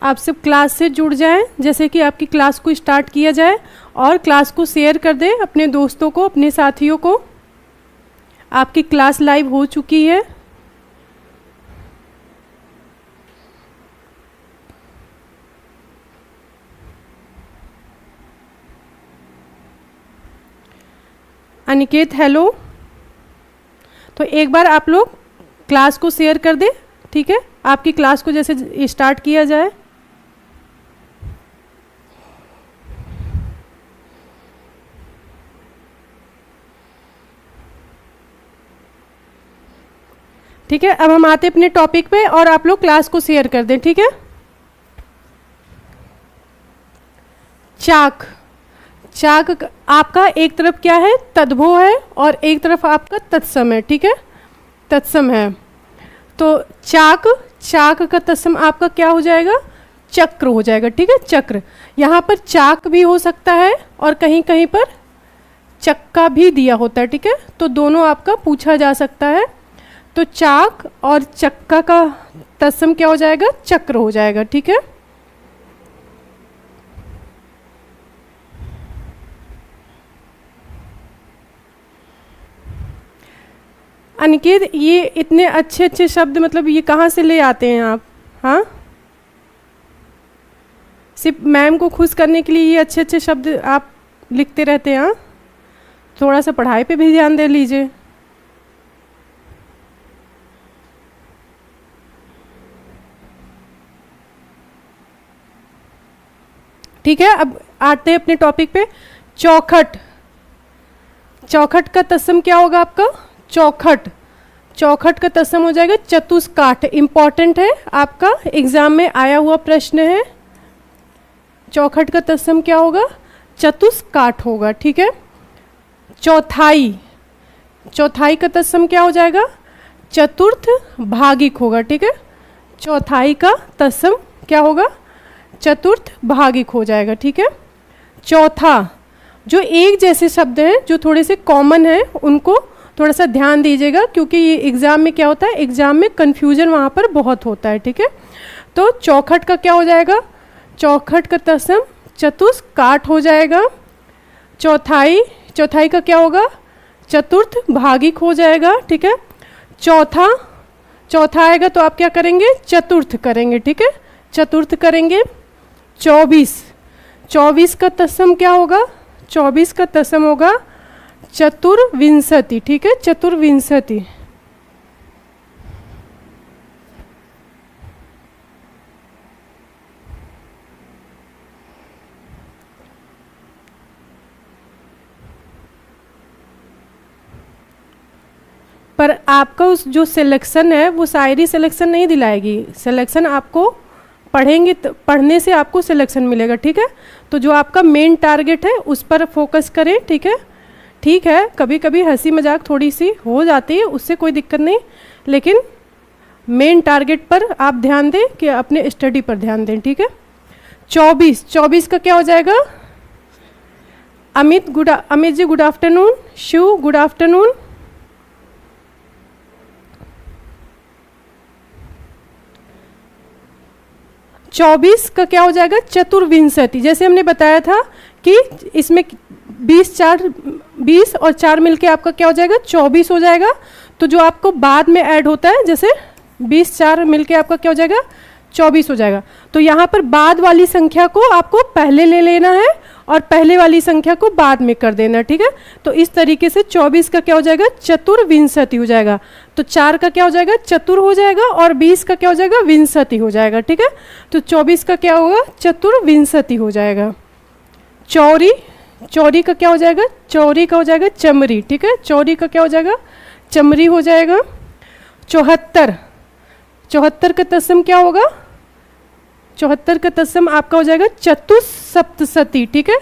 आप सब क्लास से जुड़ जाएं, जैसे कि आपकी क्लास को स्टार्ट किया जाए और क्लास को शेयर कर दें अपने दोस्तों को, अपने साथियों को। आपकी क्लास लाइव हो चुकी है। अनिकेत हेलो। तो एक बार आप लोग क्लास को शेयर कर दें, ठीक है, आपकी क्लास को जैसे स्टार्ट किया जाए। ठीक है, अब हम आते अपने टॉपिक पे और आप लोग क्लास को शेयर कर दें, ठीक है। चाक, चाक आपका एक तरफ क्या है, तद्भव है और एक तरफ आपका तत्सम है, ठीक है, तत्सम है। तो चाक, चाक का तत्सम आपका क्या हो जाएगा, चक्र हो जाएगा, ठीक है, चक्र। यहाँ पर चाक भी हो सकता है और कहीं कहीं पर चक्का भी दिया होता है, ठीक है, तो दोनों आपका पूछा जा सकता है। तो चाक और चक्का का तत्सम क्या हो जाएगा, चक्र हो जाएगा, ठीक है। अनिकेत, ये इतने अच्छे अच्छे शब्द मतलब ये कहाँ से ले आते हैं आप? हाँ, सिर्फ मैम को खुश करने के लिए ये अच्छे अच्छे शब्द आप लिखते रहते हैं? हाँ, थोड़ा सा पढ़ाई पे भी ध्यान दे लीजिए। ठीक है, अब आते हैं अपने टॉपिक पे। चौखट, चौखट का तत्सम क्या होगा आपका, चौखट। चौखट का तत्सम हो जाएगा चतुष्काठ। इंपॉर्टेंट है, आपका एग्जाम में आया हुआ प्रश्न है। चौखट का तत्सम क्या होगा, चतुष्काठ होगा, ठीक है। चौथाई, चौथाई का तत्सम क्या हो जाएगा, चतुर्थ भागिक होगा, ठीक है। चौथाई का तत्सम क्या होगा, चतुर्थ भागिक हो जाएगा, ठीक है। चौथा, जो एक जैसे शब्द हैं जो थोड़े से कॉमन हैं उनको थोड़ा सा ध्यान दीजिएगा, क्योंकि ये एग्जाम में क्या होता है, एग्जाम में कन्फ्यूजन वहाँ पर बहुत होता है, ठीक है। तो चौखट का क्या हो जाएगा, चौखट का तत्सम चतुष्काठ हो जाएगा। चौथाई, चौथाई का क्या होगा, चतुर्थ भागिक हो जाएगा, ठीक है। चौथा, चौथा आएगा तो आप क्या करेंगे, चतुर्थ करेंगे, ठीक है, चतुर्थ करेंगे। 24, 24 का तत्सम क्या होगा, 24 का तत्सम होगा चतुर्विंशति, ठीक है, चतुर्विंशति। पर आपका उस जो सिलेक्शन है वो शायरी सिलेक्शन नहीं दिलाएगी, सिलेक्शन आपको पढ़ेंगे, पढ़ने से आपको सिलेक्शन मिलेगा, ठीक है। तो जो आपका मेन टारगेट है उस पर फोकस करें, ठीक है। ठीक है, कभी कभी हंसी मजाक थोड़ी सी हो जाती है, उससे कोई दिक्कत नहीं, लेकिन मेन टारगेट पर आप ध्यान दें कि अपने स्टडी पर ध्यान दें, ठीक है। 24, 24 का क्या हो जाएगा, Amit Amit ji good afternoon, Shiv good afternoon. चौबीस का क्या हो जाएगा, चतुर्विंशति। जैसे हमने बताया था कि इसमें 20 और 4 मिलके आपका क्या हो जाएगा, 24 हो जाएगा। तो जो आपको बाद में ऐड होता है, जैसे 20 4 मिलके आपका क्या हो जाएगा, 24 हो जाएगा। तो यहाँ पर बाद वाली संख्या को आपको पहले ले लेना है और पहले वाली संख्या को बाद में कर देना, ठीक है। तो इस तरीके से 24 का क्या हो जाएगा, चतुर्विंशति हो जाएगा। तो 4 का क्या हो जाएगा, चतुर हो जाएगा और 20 का क्या हो जाएगा, विंशति हो जाएगा, ठीक है। तो 24 का क्या होगा, चतुर्विंशति हो जाएगा। चौरी, चौरी का क्या हो जाएगा, चौरी का हो जाएगा चमरी, ठीक है, चौरी का क्या हो जाएगा, चमरी हो जाएगा। 74, 74 का तत्सम क्या होगा, 74 का तत्सम आपका हो जाएगा चतुस्सप्तशती, ठीक है,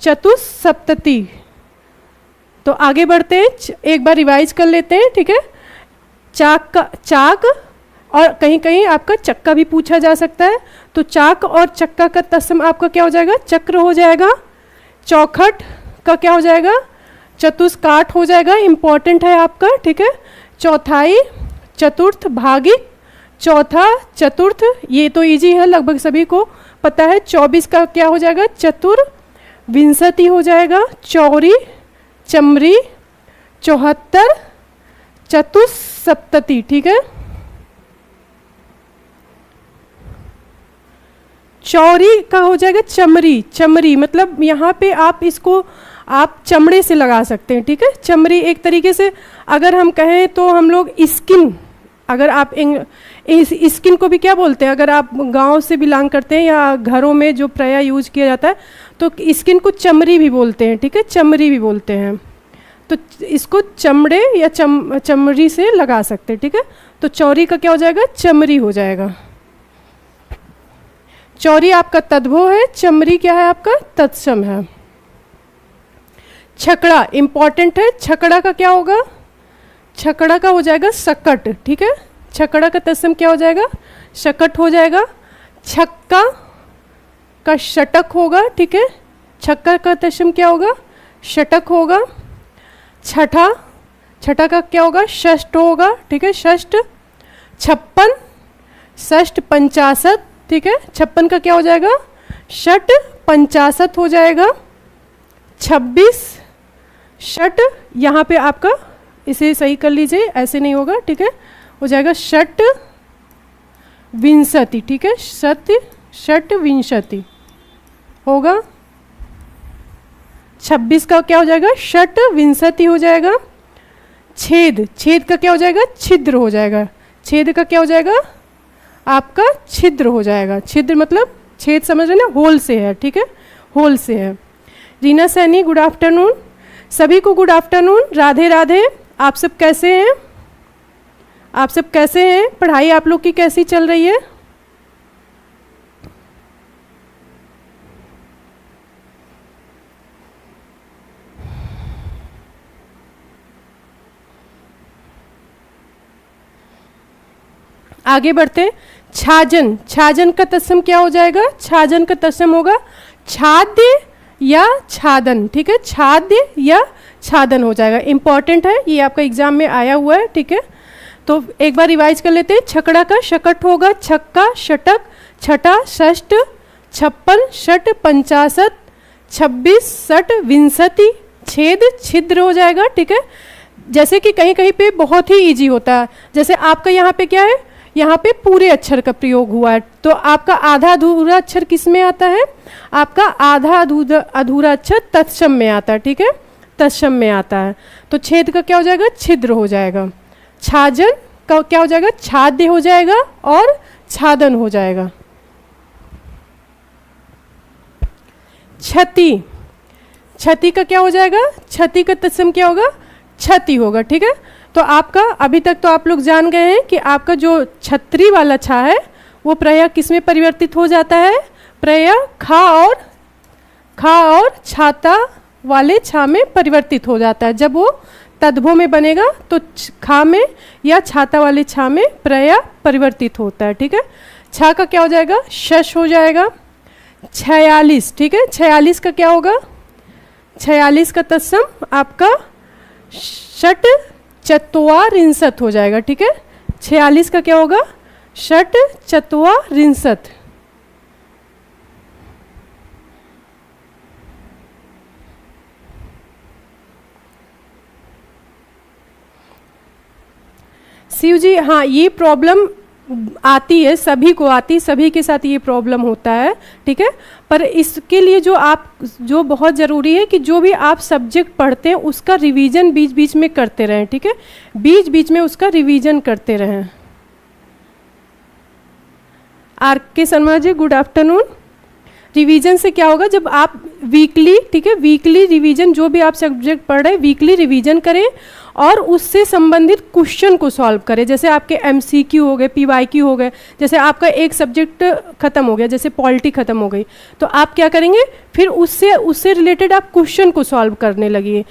चतुस्सप्तति। तो आगे बढ़ते हैं, एक बार रिवाइज कर लेते हैं, ठीक है। चाक का, चाक और कहीं कहीं आपका चक्का भी पूछा जा सकता है। तो चाक और चक्का का तत्सम आपका क्या हो जाएगा, चक्र हो जाएगा। चौखट का क्या हो जाएगा, चतुष्काठ हो जाएगा, इंपॉर्टेंट है आपका, ठीक है। चौथाई चतुर्थ भागिक, चौथा चतुर्थ, ये तो इजी है, लगभग सभी को पता है। 24 का क्या हो जाएगा? चतुर्विंशति हो जाएगा। चौरी, चमरी, 74, चतुस्सप्तति, ठीक है। चौरी का हो जाएगा चमरी। चमरी मतलब यहाँ पे आप इसको आप चमड़े से लगा सकते हैं, ठीक है। चमरी एक तरीके से अगर हम कहें तो हम लोग स्किन, अगर आप इस स्किन को भी क्या बोलते हैं, अगर आप गांव से बिलोंग करते हैं या घरों में जो प्राय यूज किया जाता है तो स्किन को चमड़ी भी बोलते हैं, ठीक है, चमड़ी भी बोलते हैं। तो इसको चमड़े या चमड़ी से लगा सकते हैं, ठीक है। तो चौरी का क्या हो जाएगा? चमड़ी हो जाएगा। चौरी आपका तद्भव है, चमड़ी क्या है आपका? तत्सम है। छकड़ा इंपॉर्टेंट है, छकड़ा का क्या होगा? छकड़ा का हो जाएगा शकट, ठीक है। छकड़ा का तत्सम क्या हो जाएगा? शकट हो जाएगा। छक्का का षटक होगा, ठीक है। छक्का का तत्सम क्या होगा? षटक होगा। छठा, छठा का क्या होगा? षष्ठ होगा, ठीक है, षष्ठ। 56, षष्ठ 50, ठीक है। 56 का क्या हो जाएगा? षट 50 हो जाएगा। 26 षट, यहाँ पे आपका इसे सही कर लीजिए, ऐसे नहीं होगा, ठीक है, हो जाएगा षट विंशति, ठीक है, षट विंशति होगा। 26 का क्या हो जाएगा? षट विंशति हो जाएगा। छेद, छेद का क्या हो जाएगा? छिद्र हो जाएगा। छेद का क्या हो जाएगा? आपका छिद्र हो जाएगा। छिद्र मतलब छेद समझ रहे ना, होल से है, ठीक है, होल से है। रीना सैनी गुड आफ्टरनून, सभी को गुड आफ्टरनून, राधे राधे। आप सब कैसे हैं? आप सब कैसे हैं? पढ़ाई आप लोग की कैसी चल रही है? आगे बढ़ते। छाजन, छाजन का तत्सम क्या हो जाएगा? छाजन का तत्सम होगा छाद्य या छादन, ठीक है, छाद्य या छादन हो जाएगा। इंपॉर्टेंट है, ये आपका एग्जाम में आया हुआ है, ठीक है। तो एक बार रिवाइज कर लेते हैं। छकड़ा का शकट होगा छक्का, षटक, छठा षष्ठ, 56 षट 50, 26 षट विंशति, छेद छिद्र हो जाएगा, ठीक है। जैसे कि कहीं कहीं पे बहुत ही इजी होता है, जैसे आपका यहाँ पे क्या है, यहाँ पे पूरे अक्षर का प्रयोग हुआ है, तो आपका आधा अधूरा अक्षर किस में आता है? आपका आधा अधूरा अक्षर तत्सम में आता है, ठीक है, तत्सम में आता है। तो छेद का क्या हो जाएगा? छिद्र हो जाएगा। छाजन का क्या हो जाएगा? छाद्य हो जाएगा और छादन हो जाएगा। छति, छति का क्या हो जाएगा? छति का तत्सम क्या होगा? छति होगा, ठीक है। तो आपका अभी तक तो आप लोग जान गए हैं कि आपका जो छतरी वाला छा है वो प्रायः किस में परिवर्तित हो जाता है? प्रायः खा और छाता वाले छा में परिवर्तित हो जाता है। जब वो तद्भव में बनेगा तो खा में या छाता वाले छा में प्रायः परिवर्तित होता है, ठीक है। छा का क्या हो जाएगा? शश हो जाएगा। 46, ठीक है, 46 का क्या होगा? 46 का तत्सम आपका षट चत्वारिंशत हो जाएगा, ठीक है। 46 का क्या होगा? षट चत्वारिंशत। शिव जी, हाँ ये प्रॉब्लम आती है, सभी को आती, सभी के साथ ये प्रॉब्लम होता है, ठीक है। पर इसके लिए जो बहुत ज़रूरी है कि जो भी आप सब्जेक्ट पढ़ते हैं उसका रिवीजन बीच बीच में करते रहें, ठीक है, बीच बीच में उसका रिवीजन करते रहें। आर के Sharma ji good afternoon. Revision से क्या होगा? जब आप वीकली, ठीक है, वीकली रिवीजन, जो भी आप सब्जेक्ट पढ़ रहे हैं वीकली रिवीजन करें और उससे संबंधित क्वेश्चन को सॉल्व करें। जैसे आपके एमसीक्यू हो गए, पीवाईक्यू हो गए, जैसे आपका एक सब्जेक्ट खत्म हो गया, जैसे पॉलिटी खत्म हो गई, तो आप क्या करेंगे? फिर उससे रिलेटेड आप क्वेश्चन को सॉल्व करने लगिए।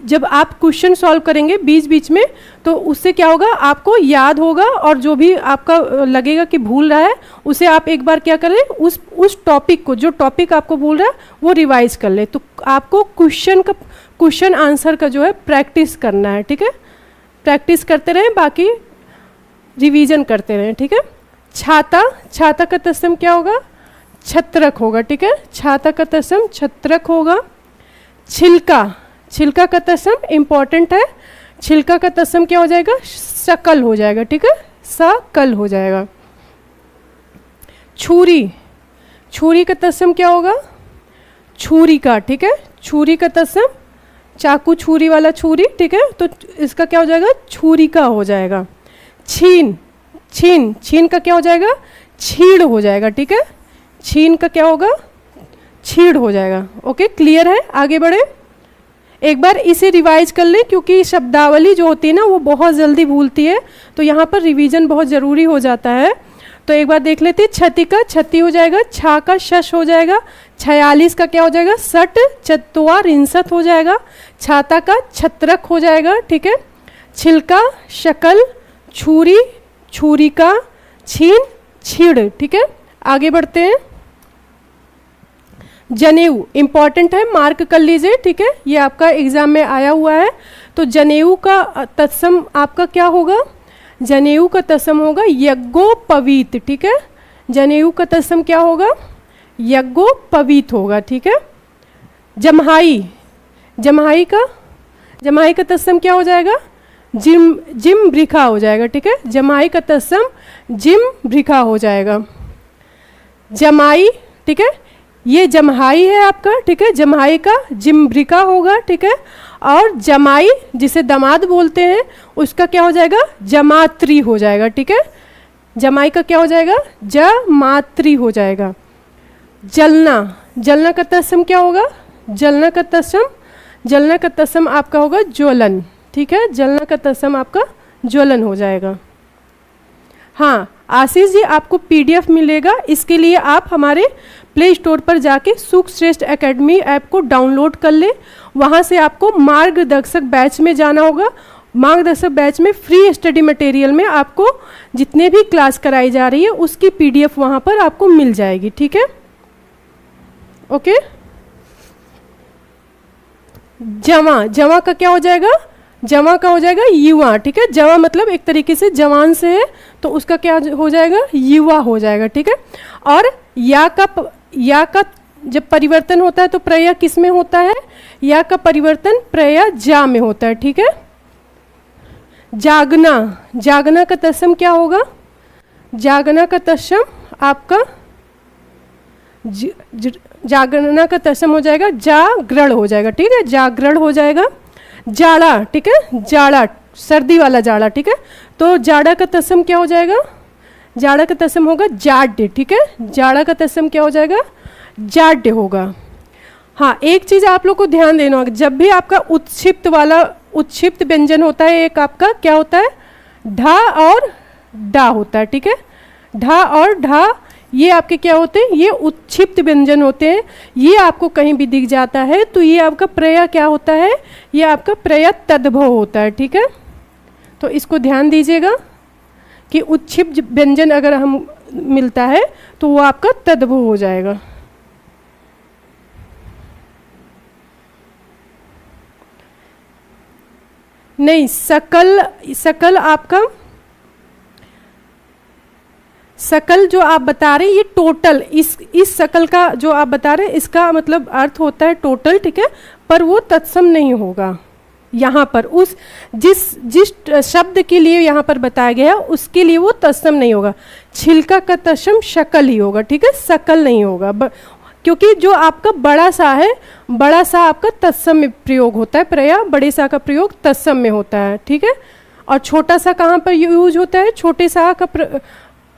जब आप क्वेश्चन सॉल्व करेंगे बीच बीच में तो उससे क्या होगा? आपको याद होगा और जो भी आपका लगेगा कि भूल रहा है उसे आप एक बार क्या करें, उस टॉपिक को, जो टॉपिक आपको भूल रहा है वो रिवाइज कर ले। तो आपको क्वेश्चन आंसर का जो है प्रैक्टिस करना है, ठीक है, प्रैक्टिस करते रहें, बाकी रिवीजन करते रहें, ठीक है। छाता, छाता का तत्सम क्या होगा? छत्रक होगा, ठीक है, छाता का तत्सम छत्रक होगा। छिलका, छिलका का तत्सम इंपॉर्टेंट है, छिलका का तत्सम क्या हो जाएगा? सकल हो जाएगा, ठीक है, सकल हो जाएगा। छुरी, छुरी का तत्सम क्या होगा? छुरी का, ठीक है, छुरी का तत्सम चाकू छुरी वाला छुरी, ठीक है, तो इसका क्या हो जाएगा? छुरी का हो जाएगा। छीन, छीन, छीन का क्या हो जाएगा? छीड़ हो जाएगा, ठीक है, छीन का क्या होगा? छीड़ हो जाएगा। ओके, क्लियर है? आगे बढ़े, एक बार इसे रिवाइज कर लें क्योंकि शब्दावली जो होती है ना वो बहुत जल्दी भूलती है, तो यहाँ पर रिवीजन बहुत ज़रूरी हो जाता है। तो एक बार देख लेते हैं। छति का छति हो जाएगा, छा का शश हो जाएगा, 46 का क्या हो जाएगा? सट, चत्वा रिंसत हो जाएगा, छाता का छत्रक हो जाएगा, ठीक है, छिलका शकल, छुरी छुरी का, छीन छीड़, ठीक है। आगे बढ़ते हैं। जनेऊ इंपॉर्टेंट है, मार्क कर लीजिए, ठीक है, ये आपका एग्जाम में आया हुआ है। तो जनेऊ का तत्सम आपका क्या होगा? जनेऊ का तत्सम होगा यज्ञोपवीत, ठीक है, जनेऊ का तत्सम क्या होगा? यज्ञोपवीत होगा, ठीक है। जम्हाई, जम्हाई का तत्सम क्या हो जाएगा? जिम भृखा हो जाएगा, ठीक है, जम्हाई का तत्सम जिम भृखा हो जाएगा। जमाई, ठीक है, ये जम्हाई है आपका, ठीक है, जम्हाई का जिम्भ्रिका होगा, ठीक है। और जमाई जिसे दामाद बोलते हैं उसका क्या हो जाएगा? जमात्री हो जाएगा, ठीक है, जमाई का क्या हो जाएगा? जमात्री हो जाएगा। जलना, जलना का तत्सम क्या होगा? जलना का तत्सम आपका होगा ज्वलन, ठीक है, जलना का तत्सम आपका ज्वलन हो जाएगा। हाँ आशीष जी, आपको पीडीएफ मिलेगा, इसके लिए आप हमारे प्ले स्टोर पर जाके सुख श्रेष्ठ एकेडमी ऐप को डाउनलोड कर ले। वहाँ से आपको मार्गदर्शक बैच में जाना होगा। मार्गदर्शक बैच में फ्री स्टडी मटेरियल में आपको जितने भी क्लास कराई जा रही है उसकी पीडीएफ वहाँ पर आपको मिल जाएगी, ठीक है, ओके। जवा, जवा का क्या हो जाएगा? जवा का हो जाएगा युवा, ठीक है, जवा मतलब एक तरीके से जवान से है तो उसका क्या हो जाएगा? युवा हो जाएगा, ठीक है। और या का जब परिवर्तन होता है तो प्रयय किस में होता है? या का परिवर्तन प्रयय जा में होता है, ठीक है। जागना, जागना का तत्सम क्या होगा? जागना का तत्सम आपका जागना का तत्सम हो जाएगा जागरण हो जाएगा, ठीक है, जागरण हो जाएगा। जाड़ा, ठीक है, जाड़ा सर्दी वाला जाड़ा, ठीक है, तो जाड़ा का तत्सम क्या हो जाएगा? जाड़ा का तत्सम होगा जाड्य, ठीक है, जाड़ा का तत्सम क्या हो जाएगा? जाड्य होगा। हाँ एक चीज़ आप लोग को ध्यान देना होगा, जब भी आपका उत्क्षिप्त व्यंजन होता है एक आपका क्या होता है? ढा और डा होता है, ठीक है, ढा और ढा ये आपके क्या होते हैं? ये उत्क्षिप्त व्यंजन होते हैं। ये आपको कहीं भी दिख जाता है तो ये आपका प्रयय क्या होता है? ये आपका प्रयय तद्भव होता है, ठीक है, तो इसको ध्यान दीजिएगा कि उत्क्षिप्त व्यंजन अगर हम मिलता है तो वो आपका तद्भव हो जाएगा। नहीं, सकल आपका सकल जो आप बता रहे हैं ये टोटल, इस सकल का जो आप बता रहे हैं इसका मतलब अर्थ होता है टोटल, ठीक है, पर वो तत्सम नहीं होगा यहाँ पर। उस जिस शब्द के लिए यहाँ पर बताया गया उसके लिए वो तत्सम नहीं होगा। छिलका का तत्सम शकल ही होगा, ठीक है, सकल नहीं होगा, क्योंकि जो आपका बड़ा सा है, बड़ा सा आपका तत्सम में प्रयोग होता है, प्रयय बड़े सा का प्रयोग तत्सम में होता है, ठीक है। और छोटा सा कहाँ पर यूज होता है? छोटे सा का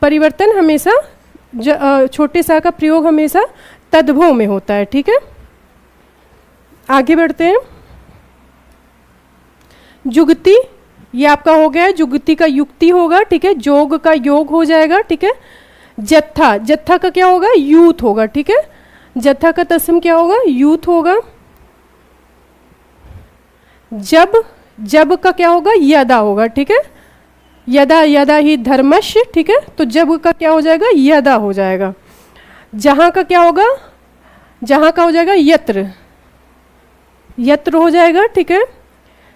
परिवर्तन हमेशा छोटे सा का प्रयोग हमेशा तद्भव में होता है, ठीक है। आगे बढ़ते हैं। जुगति, ये आपका हो गया, जुगति का युक्ति होगा, ठीक है, जोग का योग हो जाएगा, ठीक है। जत्था, जत्था का क्या होगा? यूथ होगा, ठीक है, जत्था का तत्सम क्या होगा? यूथ होगा। जब का क्या होगा? यदा होगा, ठीक है, यदा ही धर्मस्य, ठीक है, तो जब का क्या हो जाएगा? यदा हो जाएगा। जहाँ का क्या होगा? जहाँ का हो जाएगा यत्र हो जाएगा, ठीक है।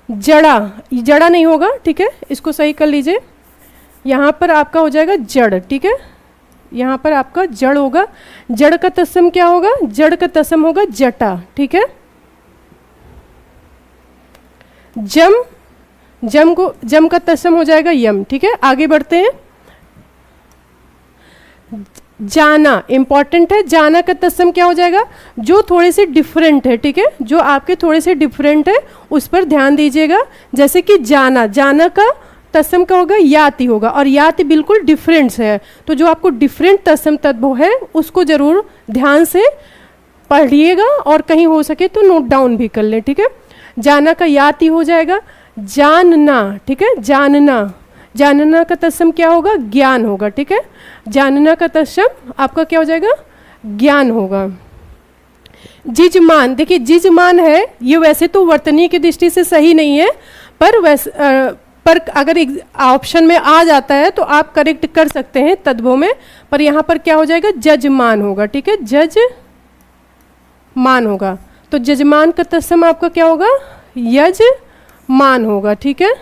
जड़ा नहीं होगा, ठीक है, इसको सही कर लीजिए, यहाँ पर आपका हो जाएगा जड़, ठीक है, यहाँ पर आपका जड़ होगा। जड़ का तत्सम क्या होगा? जड़ का तत्सम होगा जटा, ठीक है। जम का तत्सम हो जाएगा यम, ठीक है। आगे बढ़ते हैं। जाना इंपॉर्टेंट है। जाना का तत्सम क्या हो जाएगा? जो थोड़े से डिफरेंट है, ठीक है, जो आपके थोड़े से डिफरेंट है उस पर ध्यान दीजिएगा। जैसे कि जाना, जाना का तत्सम क्या होगा? याति होगा, और याति बिल्कुल डिफरेंट है। तो जो आपको डिफरेंट तत्सम तद्भव है उसको जरूर ध्यान से पढ़िएगा, और कहीं हो सके तो नोट डाउन भी कर लें, ठीक है। जाना का याति हो जाएगा। जानना, ठीक है, जानना, जानना का तत्सम क्या होगा? ज्ञान होगा, ठीक है। जानना का तत्सम आपका क्या हो जाएगा? ज्ञान होगा। जिजमान, देखिए जिजमान है, ये वैसे तो वर्तनी की दृष्टि से सही नहीं है, पर अगर ऑप्शन में आ जाता है तो आप करेक्ट कर सकते हैं तद्भव में। पर यहाँ पर क्या हो जाएगा? जजमान होगा, ठीक है, जजमान होगा। तो जजमान का तत्सम आपका क्या होगा? यजमान होगा, ठीक है।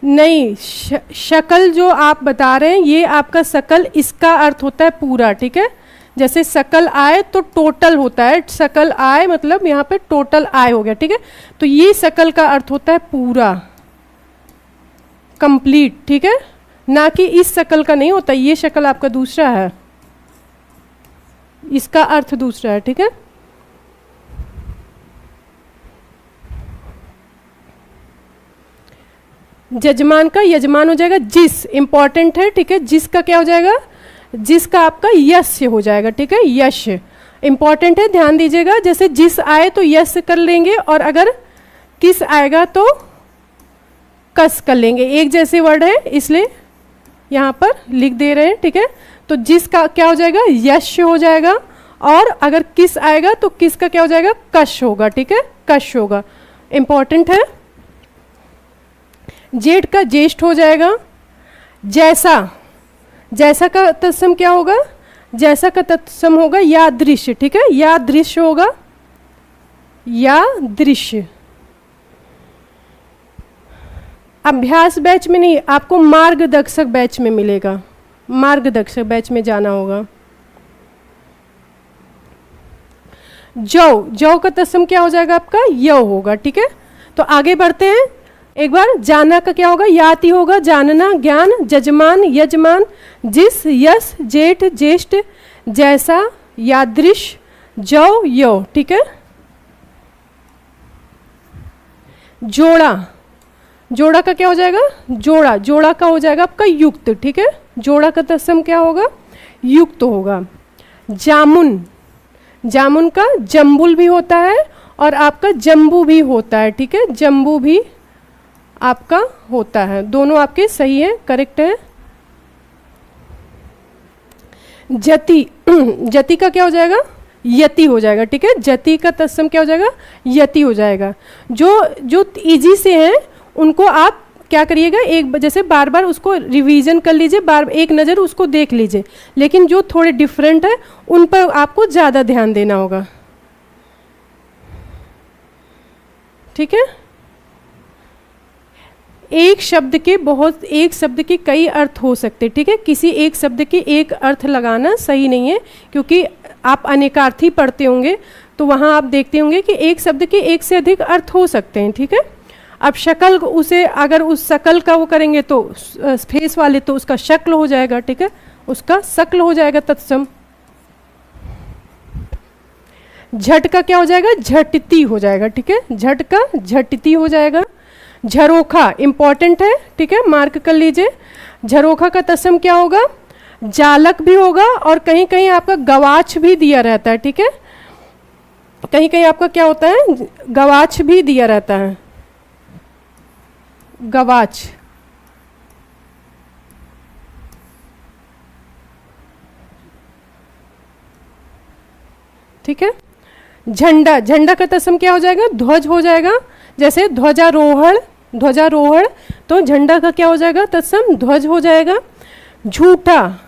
नहीं, शकल जो आप बता रहे हैं ये आपका सकल, इसका अर्थ होता है पूरा, ठीक है। जैसे सकल आय तो टोटल होता है, सकल आय मतलब यहाँ पे टोटल आय हो गया, ठीक है। तो ये सकल का अर्थ होता है पूरा, कंप्लीट, ठीक है, ना कि इस शकल का नहीं होता। ये शकल आपका दूसरा है, इसका अर्थ दूसरा है, ठीक है। जजमान का यजमान हो जाएगा जिस, इंपॉर्टेंट है, ठीक है। जिसका क्या हो जाएगा? जिसका आपका यश हो जाएगा, ठीक है, यश इंपॉर्टेंट है, ध्यान दीजिएगा। जैसे जिस आए तो यश कर लेंगे, और अगर किस आएगा तो कस कर लेंगे। एक जैसे वर्ड है इसलिए यहाँ पर लिख दे रहे हैं, ठीक है। तो जिसका क्या हो जाएगा? यश हो जाएगा, और अगर किस आएगा तो किस का क्या हो जाएगा? कश होगा, ठीक है, कश होगा, इंपॉर्टेंट है। जेठ का ज्येष्ठ हो जाएगा। जैसा, जैसा का तत्सम क्या होगा? जैसा का तत्सम होगा या दृश्य, ठीक है, या दृश्य होगा, या दृश्य। अभ्यास बैच में नहीं, आपको मार्गदर्शक बैच में मिलेगा, मार्गदर्शक बैच में जाना होगा। जौ, जौ का तत्सम क्या हो जाएगा आपका? यौ होगा, ठीक है। तो आगे बढ़ते हैं एक बार। जाना का क्या होगा? याति होगा, जानना, ज्ञान, जजमान, यजमान, जिस, यश, जेठ, ज्येष्ठ, जैसा, यादृश, जौ, यो, ठीक है। जोड़ा, जोड़ा का क्या हो जाएगा? जोड़ा, जोड़ा का हो जाएगा आपका युक्त, ठीक है। जोड़ा का तत्सम क्या होगा? युक्त होगा। जामुन, जामुन का जम्बुल भी होता है और आपका जम्बू भी होता है, ठीक है, जम्बू भी आपका होता है। दोनों आपके सही है, करेक्ट है। जति, जति का क्या हो जाएगा? यति हो जाएगा, ठीक है। जति का तत्सम क्या हो जाएगा? यति हो जाएगा। जो इजी से हैं उनको आप क्या करिएगा, एक जैसे बार बार उसको रिवीजन कर लीजिए, बार एक नज़र उसको देख लीजिए, लेकिन जो थोड़े डिफरेंट है उन पर आपको ज़्यादा ध्यान देना होगा, ठीक है। एक शब्द के कई अर्थ हो सकते, ठीक है। किसी एक शब्द के एक अर्थ लगाना सही नहीं है, क्योंकि आप अनेकार्थी पढ़ते होंगे तो वहाँ आप देखते होंगे कि एक शब्द के एक से अधिक अर्थ हो सकते हैं, ठीक है। अब शक्ल, उसे अगर उस शकल का वो करेंगे तो फेस वाले तो उसका शक्ल हो जाएगा, ठीक है, उसका शक्ल हो जाएगा तत्सम। झट का क्या हो जाएगा? झटती हो जाएगा, ठीक है, झट का झटती हो जाएगा। झरोखा इंपॉर्टेंट है, ठीक है, मार्क कर लीजिए। झरोखा का तत्सम क्या होगा? जालक भी होगा, और कहीं कहीं आपका गवाच भी दिया रहता है, ठीक है, कहीं कहीं आपका क्या होता है? गवाच भी दिया रहता है, गवाच, ठीक है। झंडा, झंडा का तत्सम क्या हो जाएगा? ध्वज हो जाएगा। जैसे ध्वजारोहण, ध्वजारोहण, तो झंडा का क्या हो जाएगा? तत्सम ध्वज हो जाएगा। झूठा,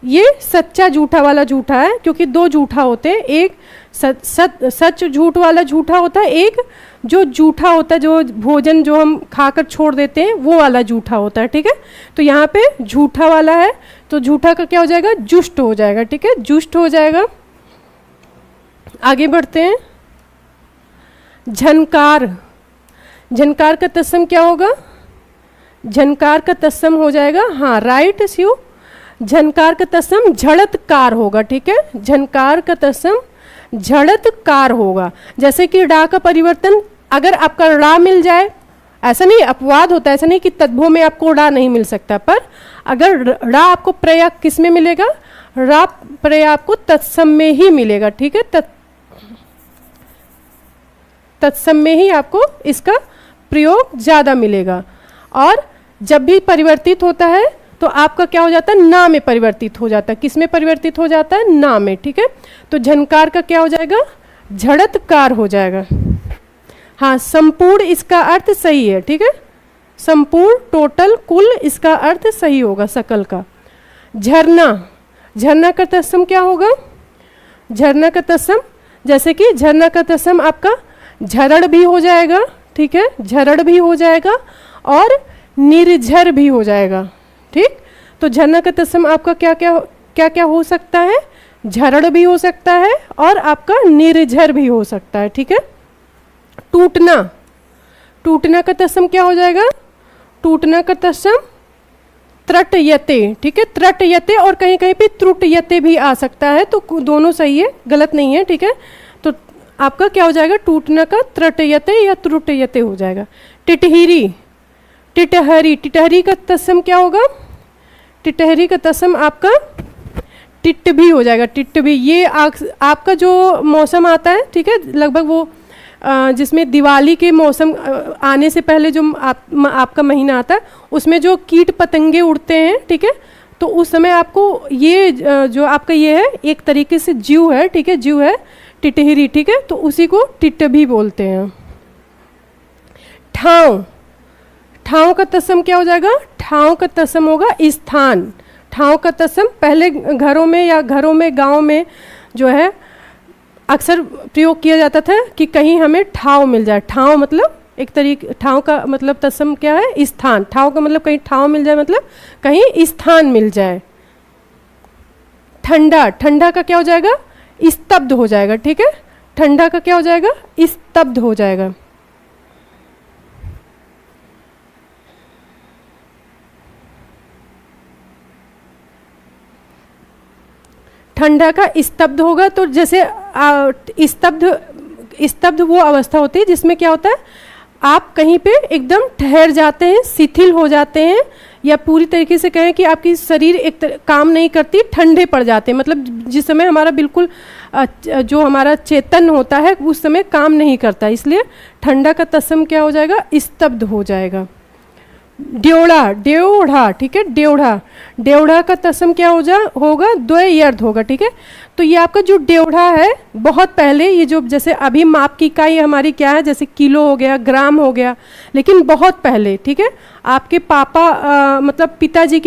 ये सच्चा झूठा वाला झूठा है, क्योंकि दो झूठा होते हैं, एक सच झूठ वाला झूठा होता है, एक जो झूठा होता है जो भोजन जो हम खाकर छोड़ देते हैं वो वाला झूठा होता है, ठीक है। तो यहाँ पे झूठा वाला है, तो झूठा का क्या हो जाएगा, जुष्ट हो जाएगा, ठीक है, जुष्ट हो जाएगा। आगे बढ़ते हैं। झनकार, झनकार का तत्सम क्या होगा, झनकार का तत्सम हो जाएगा, हाँ राइट शिव, झनकार का तत्सम झड़तकार होगा, ठीक है, झनकार का तत्सम झड़तकार होगा। जैसे कि डा का परिवर्तन अगर आपका ड़ा मिल जाए, ऐसा नहीं अपवाद होता है, ऐसा नहीं कि तद्भव में आपको ड़ा नहीं मिल सकता, पर अगर ड़ा आपको प्रयोग किस में मिलेगा, ड़ा प्रयोग आपको तत्सम में ही मिलेगा, ठीक है, तत्सम में ही आपको इसका प्रयोग ज़्यादा मिलेगा। और जब भी परिवर्तित होता है तो आपका क्या हो जाता है, ना में परिवर्तित हो जाता है, किस में परिवर्तित हो जाता है, ना में, ठीक है। तो झनकार का क्या हो जाएगा, झड़तकार हो जाएगा। हाँ संपूर्ण इसका अर्थ सही है, ठीक है, संपूर्ण टोटल कुल इसका अर्थ सही होगा सकल का। झरना, झरना का तत्सम क्या होगा, झरना का तत्सम जैसे कि झरना का तत्सम आपका झरड़ भी हो जाएगा, ठीक है, झरड़ भी हो जाएगा और निर्झर भी हो जाएगा, ठीक। तो झरना का तत्सम आपका क्या क्या हो सकता है, झरड़ भी हो सकता है और आपका निर्झर भी हो सकता है, ठीक है। टूटना, टूटना का तत्सम क्या हो जाएगा, टूटना का तत्सम त्रटयते, ठीक है, त्रटयते और कहीं कहीं पे त्रुटयते भी आ सकता है, तो दोनों सही है, गलत नहीं है, ठीक है। तो आपका क्या हो जाएगा, टूटना का त्रटयते या त्रुटयते हो जाएगा। टिटहिरी, टिटहरी, टिटहरी का तत्सम क्या होगा, टिटहरी का तत्सम आपका टिट भी हो जाएगा, टिट भी। ये आपका जो मौसम आता है, ठीक है, लगभग वो जिसमें दिवाली के मौसम आने से पहले जो आपका महीना आता है उसमें जो कीट पतंगे उड़ते हैं, ठीक है, तो उस समय आपको ये जो आपका ये है एक तरीके से जीव है, ठीक है, जीव है टिटहिरी, ठीक है, तो उसी को टिट भी बोलते हैं। ठाव, ठाव का तत्सम क्या हो जाएगा, ठाव का तत्सम होगा स्थान। ठाव का तत्सम पहले घरों में या घरों में गांव में जो है अक्सर प्रयोग किया जाता था कि कहीं हमें ठाव मिल जाए। ठाव मतलब एक तरीके, ठाव का मतलब तत्सम क्या है, स्थान। ठाव का मतलब कहीं ठाव मिल जाए, मतलब कहीं स्थान मिल जाए। ठंडा, ठंडा का क्या हो जाएगा, स्तब्ध हो जाएगा, ठीक है, ठंडा का क्या हो जाएगा, स्तब्ध हो जाएगा। ठंडा का स्तब्ध होगा, तो जैसे स्तब्ध वो अवस्था होती है जिसमें क्या होता है, आप कहीं पे एकदम ठहर जाते हैं, शिथिल हो जाते हैं, या पूरी तरीके से कहें कि आपकी शरीर काम नहीं करती, ठंडे पड़ जाते हैं, मतलब जिस समय हमारा बिल्कुल जो हमारा चेतन होता है उस समय काम नहीं करता, इसलिए ठंडा का तत्सम क्या हो जाएगा, स्तब्ध हो जाएगा। ड्योढ़ा, ड्योढ़ा, ठीक है, ड्योढ़ा, ड्योढ़ा का तत्सम क्या होगा, द्वयर्ध होगा, ठीक है। तो ये आपका जो ड्योढ़ा है बहुत पहले, ये जो जैसे अभी माप की इकाई हमारी क्या है, जैसे किलो हो गया, ग्राम हो गया, लेकिन बहुत पहले, ठीक है, आपके पापा मतलब पिताजी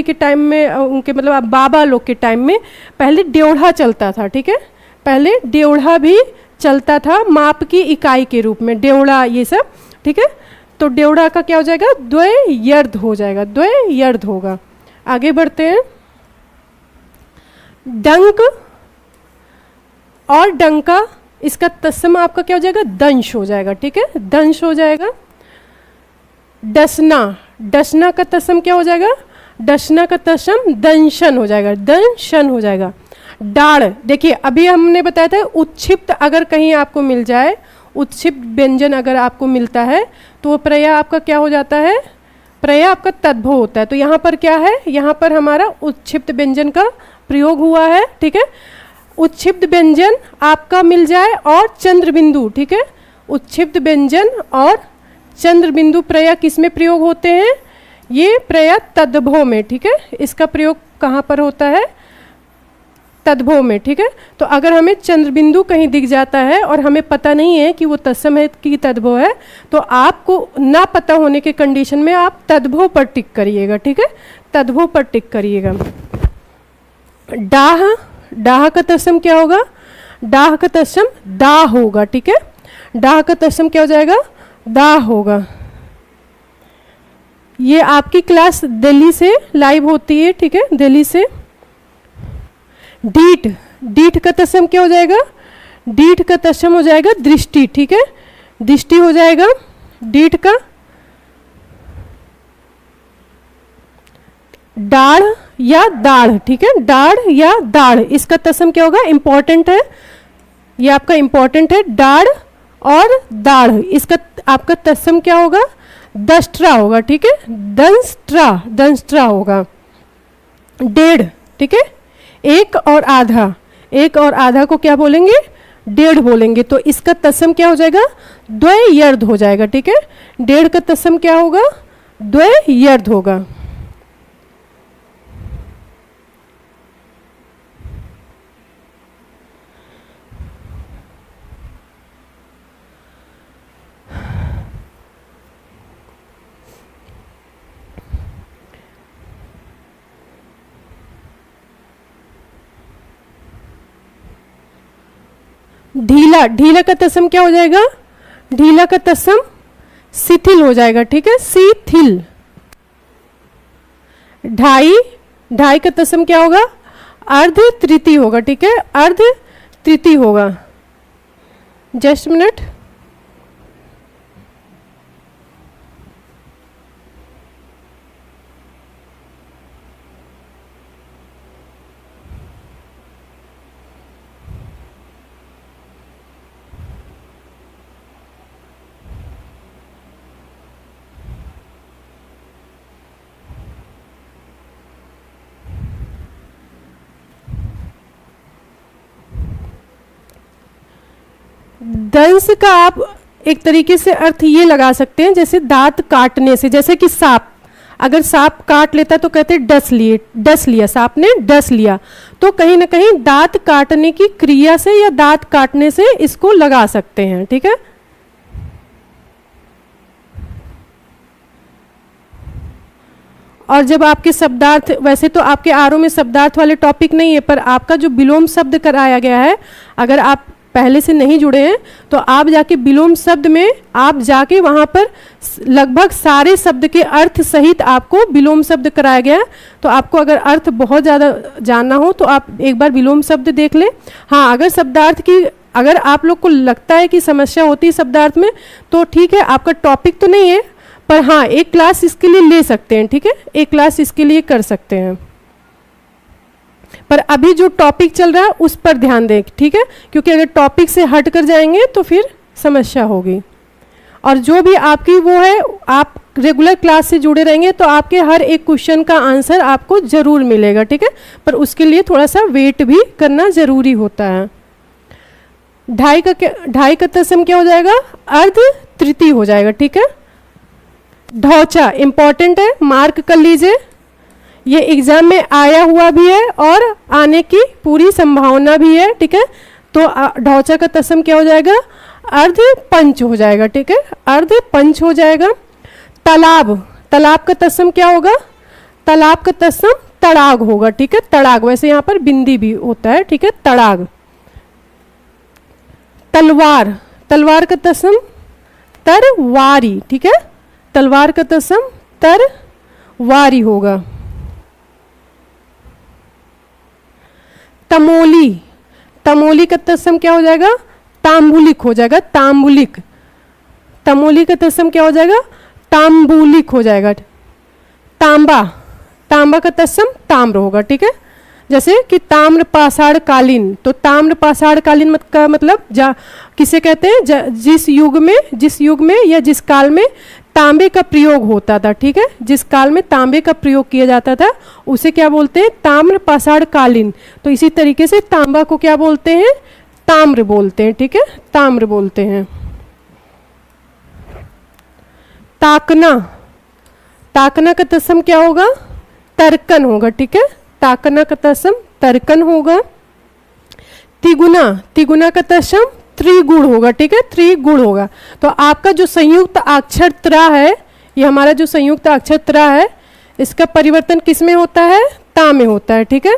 के टाइम में, उनके मतलब बाबा लोग के टाइम में पहले ड्योढ़ा चलता था, ठीक है, पहले ड्योढ़ा भी चलता था माप की इकाई के रूप में, ड्योढ़ा ये सब, ठीक है। तो ड्योढ़ा का क्या हो जाएगा, द्वयर्ध हो जाएगा, द्वयर्ध होगा। आगे बढ़ते हैं। डंक और डंका, इसका तत्सम आपका क्या हो जाएगा, दंश हो जाएगा, ठीक है, दंश हो जाएगा। डसना, डसना का तत्सम क्या हो जाएगा, डसना का तत्सम दंशन हो जाएगा, दंशन हो जाएगा। डाढ़, देखिए अभी हमने बताया था उत्क्षिप्त अगर कहीं आपको मिल जाए, उत्क्षिप्त व्यंजन अगर आपको मिलता है तो वो प्रयय आपका क्या हो जाता है, प्रयय आपका तद्भव होता है। तो यहाँ पर क्या है, यहाँ पर हमारा उत्क्षिप्त व्यंजन का प्रयोग हुआ है, ठीक है। उत्क्षिप्त व्यंजन आपका मिल जाए और चंद्र बिंदु, ठीक है, उत्क्षिप्त व्यंजन और चंद्र बिंदु प्रयय किस में प्रयोग होते हैं, ये प्रयय तद्भव में, ठीक है, इसका प्रयोग कहाँ पर होता है, तद्भव में, ठीक है। तो अगर हमें चंद्र बिंदु कहीं दिख जाता है और हमें पता नहीं है कि वो तत्सम है कि तद्भव है, तो आपको ना पता होने के कंडीशन में आप तद्भव पर टिक करिएगा, ठीक है, तद्भव पर टिक करिएगा। डाह, डाह का तत्सम क्या होगा? डाह का तत्सम दा होगा, ठीक है। डाह का तत्सम क्या हो जाएगा? दा होगा। ये आपकी क्लास दिल्ली से लाइव होती है, ठीक है, दिल्ली से। डीठ, डीठ का तत्सम क्या हो जाएगा? डीठ का तत्सम हो जाएगा दृष्टि, ठीक है, दृष्टि हो जाएगा डीठ का। डाढ़ या दाढ़, ठीक है, डाढ़ या दाढ़, इसका तत्सम क्या होगा? इंपॉर्टेंट है, ये आपका इंपॉर्टेंट है। डाढ़ और दाढ़, इसका आपका तत्सम क्या होगा? दंष्ट्रा होगा, ठीक है, दंष्ट्रा, दंष्ट्रा होगा। डेढ़, ठीक है, एक और आधा, एक और आधा को क्या बोलेंगे? डेढ़ बोलेंगे। तो इसका तत्सम क्या हो जाएगा? द्वय यर्ध हो जाएगा, ठीक है। डेढ़ का तत्सम क्या होगा? द्वय यर्ध होगा। ढीला, ढीला का तत्सम क्या हो जाएगा? ढीला का तत्सम शिथिल हो जाएगा, ठीक है, शिथिल। ढाई, ढाई का तत्सम क्या होगा? अर्ध तृतीय होगा, ठीक है, अर्ध तृतीय होगा। Just minute. दंश का आप एक तरीके से अर्थ ये लगा सकते हैं जैसे दांत काटने से, जैसे कि सांप, अगर सांप काट लेता तो कहते हैं डस लिए, डस लिया, सांप ने डस लिया। तो कहीं ना कहीं दांत काटने की क्रिया से या दांत काटने से इसको लगा सकते हैं, ठीक है। और जब आपके शब्दार्थ, वैसे तो आपके आरओ में शब्दार्थ वाले टॉपिक नहीं है, पर आपका जो विलोम शब्द कराया गया है, अगर आप पहले से नहीं जुड़े हैं तो आप जाके विलोम शब्द में आप जाके वहाँ पर लगभग सारे शब्द के अर्थ सहित आपको विलोम शब्द कराया गया है। तो आपको अगर अर्थ बहुत ज़्यादा जानना हो तो आप एक बार विलोम शब्द देख लें। हाँ, अगर शब्दार्थ की, अगर आप लोग को लगता है कि समस्या होती है शब्दार्थ में तो ठीक है, आपका टॉपिक तो नहीं है, पर हाँ एक क्लास इसके लिए ले सकते हैं, ठीक है, एक क्लास इसके लिए कर सकते हैं। पर अभी जो टॉपिक चल रहा है उस पर ध्यान दें, ठीक है, क्योंकि अगर टॉपिक से हट कर जाएंगे तो फिर समस्या होगी। और जो भी आपकी वो है, आप रेगुलर क्लास से जुड़े रहेंगे तो आपके हर एक क्वेश्चन का आंसर आपको जरूर मिलेगा, ठीक है, पर उसके लिए थोड़ा सा वेट भी करना जरूरी होता है। ढाई का तत्सम क्या हो जाएगा? अर्ध तृतीय हो जाएगा, ठीक है। ढौचा इंपॉर्टेंट है, मार्क कर लीजिए, ये एग्जाम में आया हुआ भी है और आने की पूरी संभावना भी है, ठीक है। तो ढौचा का तत्सम क्या हो जाएगा? अर्ध पंच हो जाएगा, ठीक है, अर्ध पंच हो जाएगा। तालाब, तालाब का तत्सम क्या होगा? तालाब का तत्सम तड़ाग होगा, ठीक है, तड़ाग, वैसे यहाँ पर बिंदी भी होता है, ठीक है, तड़ाग। तलवार, तलवार का तत्सम तरवारी, ठीक है, तलवार का तत्सम तरवारी होगा। तमोली, तमोली का तत्सम क्या हो जाएगा? तांबुलिक हो जाएगा, तांबुलिक। तमोली का तत्सम क्या हो जाएगा? तांबुलिक हो जाएगा। तांबा, तांबा का तत्सम ताम्र होगा, ठीक है, जैसे कि ताम्र पाषाण कालीन, तो ताम्र पाषाण कालीन का मतलब किसे कहते हैं? जिस युग में या जिस काल में तांबे का प्रयोग होता था, ठीक है, जिस काल में तांबे का प्रयोग किया जाता था उसे क्या बोलते हैं? ताम्र पाषाण कालीन। तो इसी तरीके से तांबा को क्या बोलते हैं? ताम्र बोलते हैं, ठीक है, ताम्र बोलते हैं। ताकना, ताकना का तत्सम क्या होगा? तर्कन होगा, ठीक है, ताकना का तत्सम तर्कन होगा। तिगुना, तिगुना का तत्सम त्रिगुण होगा, ठीक है, त्रिगुण होगा। तो आपका जो संयुक्त अक्षर त्रा है, ये हमारा जो संयुक्त अक्षर त्रा है, इसका परिवर्तन किस में होता है? ता में होता है, ठीक है।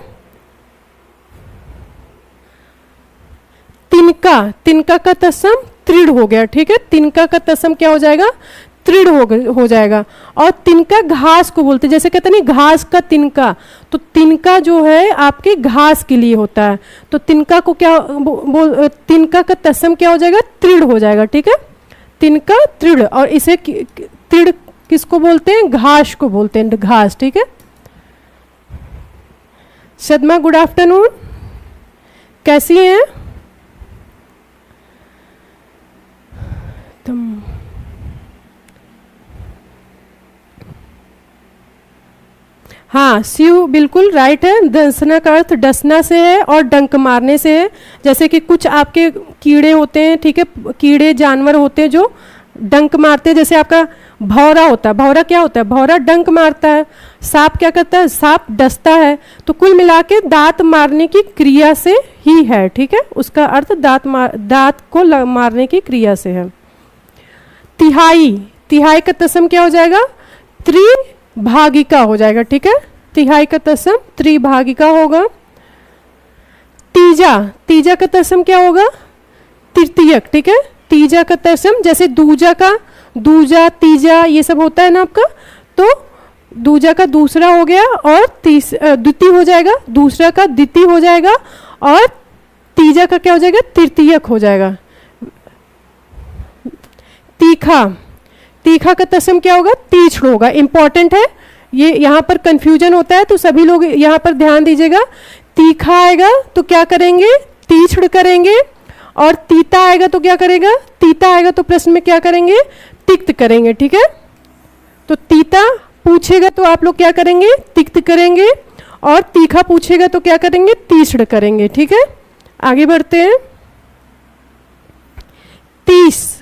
तिनका, तिनका का तत्सम तृण हो गया, ठीक है, तिनका का तत्सम क्या हो जाएगा, तृण हो जाएगा। और तिनका घास को बोलते हैं, जैसे कहते हैं नहीं घास का तिनका, तो तिनका जो है आपके घास के लिए होता है, तो तिनका को क्या तिनका का तत्सम क्या हो जाएगा, तृण हो जाएगा, ठीक है, तिनका तृण। और इसे तृण किसको बोलते हैं, घास को बोलते हैं, घास, ठीक है। सदमा गुड आफ्टरनून, कैसी हैं तुम? हाँ, स्यू बिल्कुल राइट है। दंसना का अर्थ डसना से है और डंक मारने से है। जैसे कि कुछ आपके कीड़े होते हैं, ठीक है, कीड़े जानवर होते हैं जो डंक मारते हैं, जैसे आपका भौरा होता है। भौरा क्या होता है, भौरा डंक मारता है। सांप क्या करता है, सांप डसता है। तो कुल मिला के दांत मारने की क्रिया से ही है, ठीक है, उसका अर्थ दांत को मारने की क्रिया से है। तिहाई, तिहाई का तत्सम क्या हो जाएगा, त्रिभागिका हो जाएगा, ठीक है, तिहाई का तत्सम त्रिभागिका होगा। तीजा, तीजा का तत्सम क्या होगा, तृतीयक, ठीक है, तीजा का तत्सम जैसे दूजा का, दूजा तीजा ये सब होता है ना आपका, तो दूजा का दूसरा हो गया और द्वितीय हो जाएगा, दूसरा का द्वितीय हो जाएगा और तीजा का क्या हो जाएगा, तृतीयक हो जाएगा। तीखा, तीखा का तत्सम क्या होगा, तीक्ष्ण होगा। इंपॉर्टेंट है ये, यहाँ पर कंफ्यूजन होता है, तो सभी लोग यहाँ पर ध्यान दीजिएगा। तीखा आएगा तो क्या करेंगे, तीक्ष्ण करेंगे, और तीता आएगा तो क्या करेगा, तीता आएगा तो प्रश्न में क्या करेंगे, तिक्त करेंगे, ठीक है। तो तीता पूछेगा तो आप लोग क्या करेंगे, तिक्त करेंगे, और तीखा पूछेगा तो क्या करेंगे, तीक्ष्ण करेंगे, ठीक है। आगे बढ़ते हैं। तीस,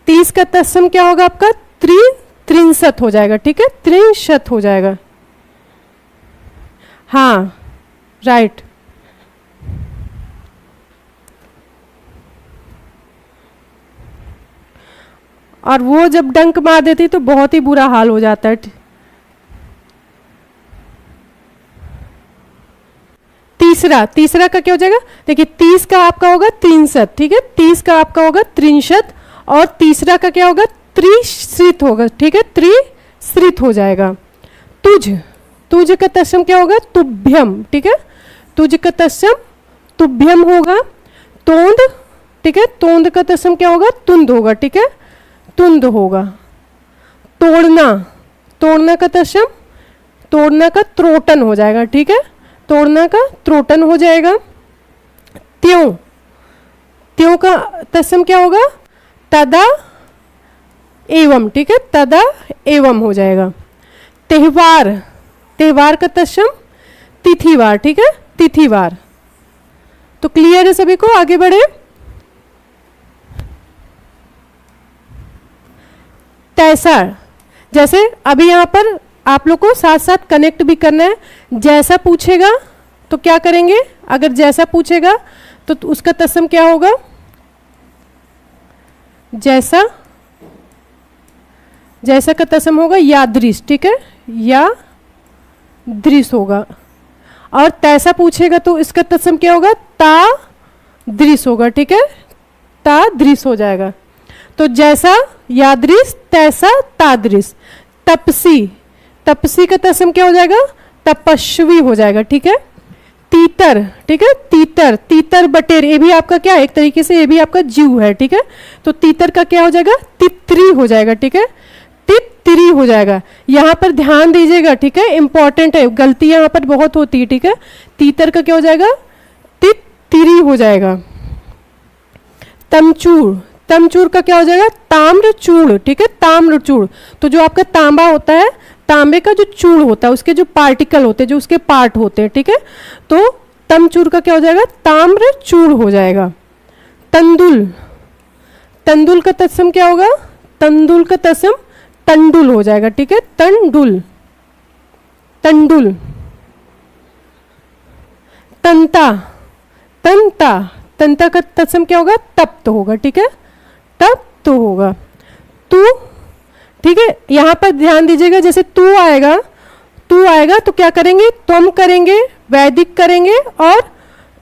तीस का तत्सम क्या होगा आपका, त्रिंशत हो जाएगा, ठीक है, त्रिंशत हो जाएगा। हाँ राइट। और वो जब डंक मार देती तो बहुत ही बुरा हाल हो जाता है। तीसरा, तीसरा का क्या हो जाएगा, देखिए 30 का आपका होगा त्रिंशत, ठीक है, 30 का आपका होगा त्रिंशत, और तीसरा का क्या होगा, त्रिश्रित होगा, ठीक है, त्रिश्रित हो जाएगा। तुझ, तुझ का तत्सम क्या होगा, तुभ्यम, ठीक है, तुझ का तत्सम तुभ्यम होगा। तोंद, ठीक है, तोंद का तत्सम क्या होगा, तुंद होगा, ठीक है, तुंद होगा। तोड़ना, तोड़ना का तत्सम, तोड़ना का त्रोटन हो जाएगा, ठीक है, तोड़ना का त्रोटन हो जाएगा। त्यों, त्यों का तत्सम क्या होगा, तदा एवं, ठीक है, तदा एवं हो जाएगा। त्योहार, त्योहार का तत्सम तिथिवार, ठीक है, तिथिवार। तो क्लियर है सभी को, आगे बढ़े। तैसा, जैसे अभी यहां पर आप लोग को साथ साथ कनेक्ट भी करना है। जैसा पूछेगा तो क्या करेंगे, अगर जैसा पूछेगा तो उसका तत्सम क्या होगा, जैसा, जैसा का तत्सम होगा यादृश, ठीक है, या दृश होगा। और तैसा पूछेगा तो इसका तत्सम क्या होगा, ता दृश होगा, ठीक है, ता दृश हो जाएगा। तो जैसा यादृश, तैसा तादृश। तपसी, तपसी का तत्सम क्या हो जाएगा, तपस्वी हो जाएगा, ठीक है। तीतर, ठीक है, तीतर, तीतर बटेर, ये भी आपका क्या है, एक तरीके से ये भी आपका जीव है, ठीक है। तो तीतर का क्या हो जाएगा, तित्री हो जाएगा, ठीक है, तित्री हो जाएगा। यहाँ पर ध्यान दीजिएगा, ठीक है, इंपॉर्टेंट है, गलती यहाँ पर बहुत होती है, ठीक है। तीतर का क्या हो जाएगा, तित्री हो जाएगा। तमचूर, तमचूर का क्या हो जाएगा, ताम्रचूर्ण, ठीक है, ताम्रचूर्ण। तो जो आपका तांबा होता है, तांबे का जो चूर्ण होता है, उसके जो पार्टिकल होते हैं, जो उसके पार्ट होते हैं, ठीक है, तो तमचूर का क्या हो जाएगा, ताम्रचूर्ण हो जाएगा। तंदुल, तंदुल का तत्सम क्या होगा, तंदुल का तत्सम तंडुल हो जाएगा, ठीक है, तंडुल, तंडुल। तंता, तंता, तंता का तत्सम क्या होगा, तप्त होगा, ठीक है, तप्त होगा। तू, ठीक है, यहां पर ध्यान दीजिएगा, जैसे तू आएगा, तू आएगा तो क्या करेंगे, तुम करेंगे, वैदिक करेंगे और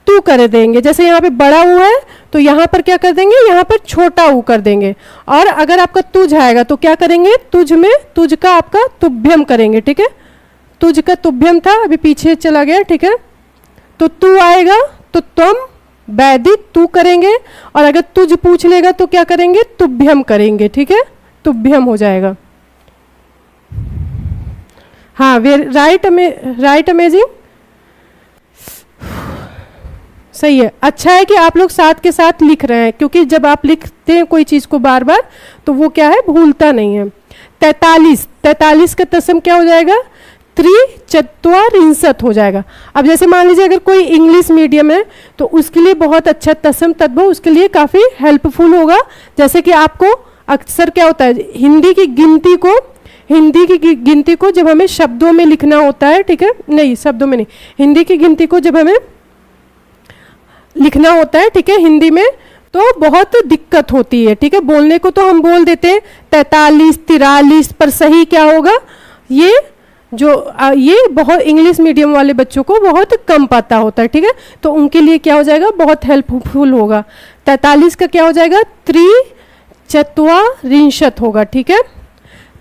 तू कर देंगे। जैसे यहाँ पे बड़ा ऊ है तो यहाँ पर क्या कर देंगे, यहाँ पर छोटा ऊ कर देंगे। और अगर आपका तुझ आएगा तो क्या करेंगे, तुझ में तुझ का आपका तुभ्यम करेंगे, ठीक है। तुझ का तुभ्यम था, अभी पीछे चला गया, ठीक है। तो तू आएगा तो त्वम वैदिक तू करेंगे, और अगर तुझ पूछ लेगा तो क्या करेंगे, तुभ्यम करेंगे, ठीक है, तुभ्यम हो जाएगा। हाँ, राइट अमेजिंग, सही है। अच्छा है कि आप लोग साथ के साथ लिख रहे हैं, क्योंकि जब आप लिखते हैं कोई चीज को बार बार तो वो क्या है, भूलता नहीं है। 43 का तत्सम क्या हो जाएगा, त्रिचत्वारिंशत् हो जाएगा। अब जैसे मान लीजिए अगर कोई इंग्लिश मीडियम है तो उसके लिए बहुत अच्छा तत्सम तद्भव उसके लिए काफ़ी हेल्पफुल होगा। जैसे कि आपको अक्सर क्या होता है, हिंदी की गिनती को जब हमें शब्दों में लिखना होता है, ठीक है, नहीं शब्दों में नहीं, हिंदी की गिनती को जब हमें लिखना होता है, ठीक है, हिंदी में, तो बहुत दिक्कत होती है, ठीक है। बोलने को तो हम बोल देते हैं 43, 43, पर सही क्या होगा, ये बहुत इंग्लिश मीडियम वाले बच्चों को बहुत कम पता होता है, ठीक है। तो उनके लिए क्या हो जाएगा, बहुत हेल्पफुल होगा। 43 का क्या हो जाएगा, त्रिचत्वारिंशत् होगा, ठीक है।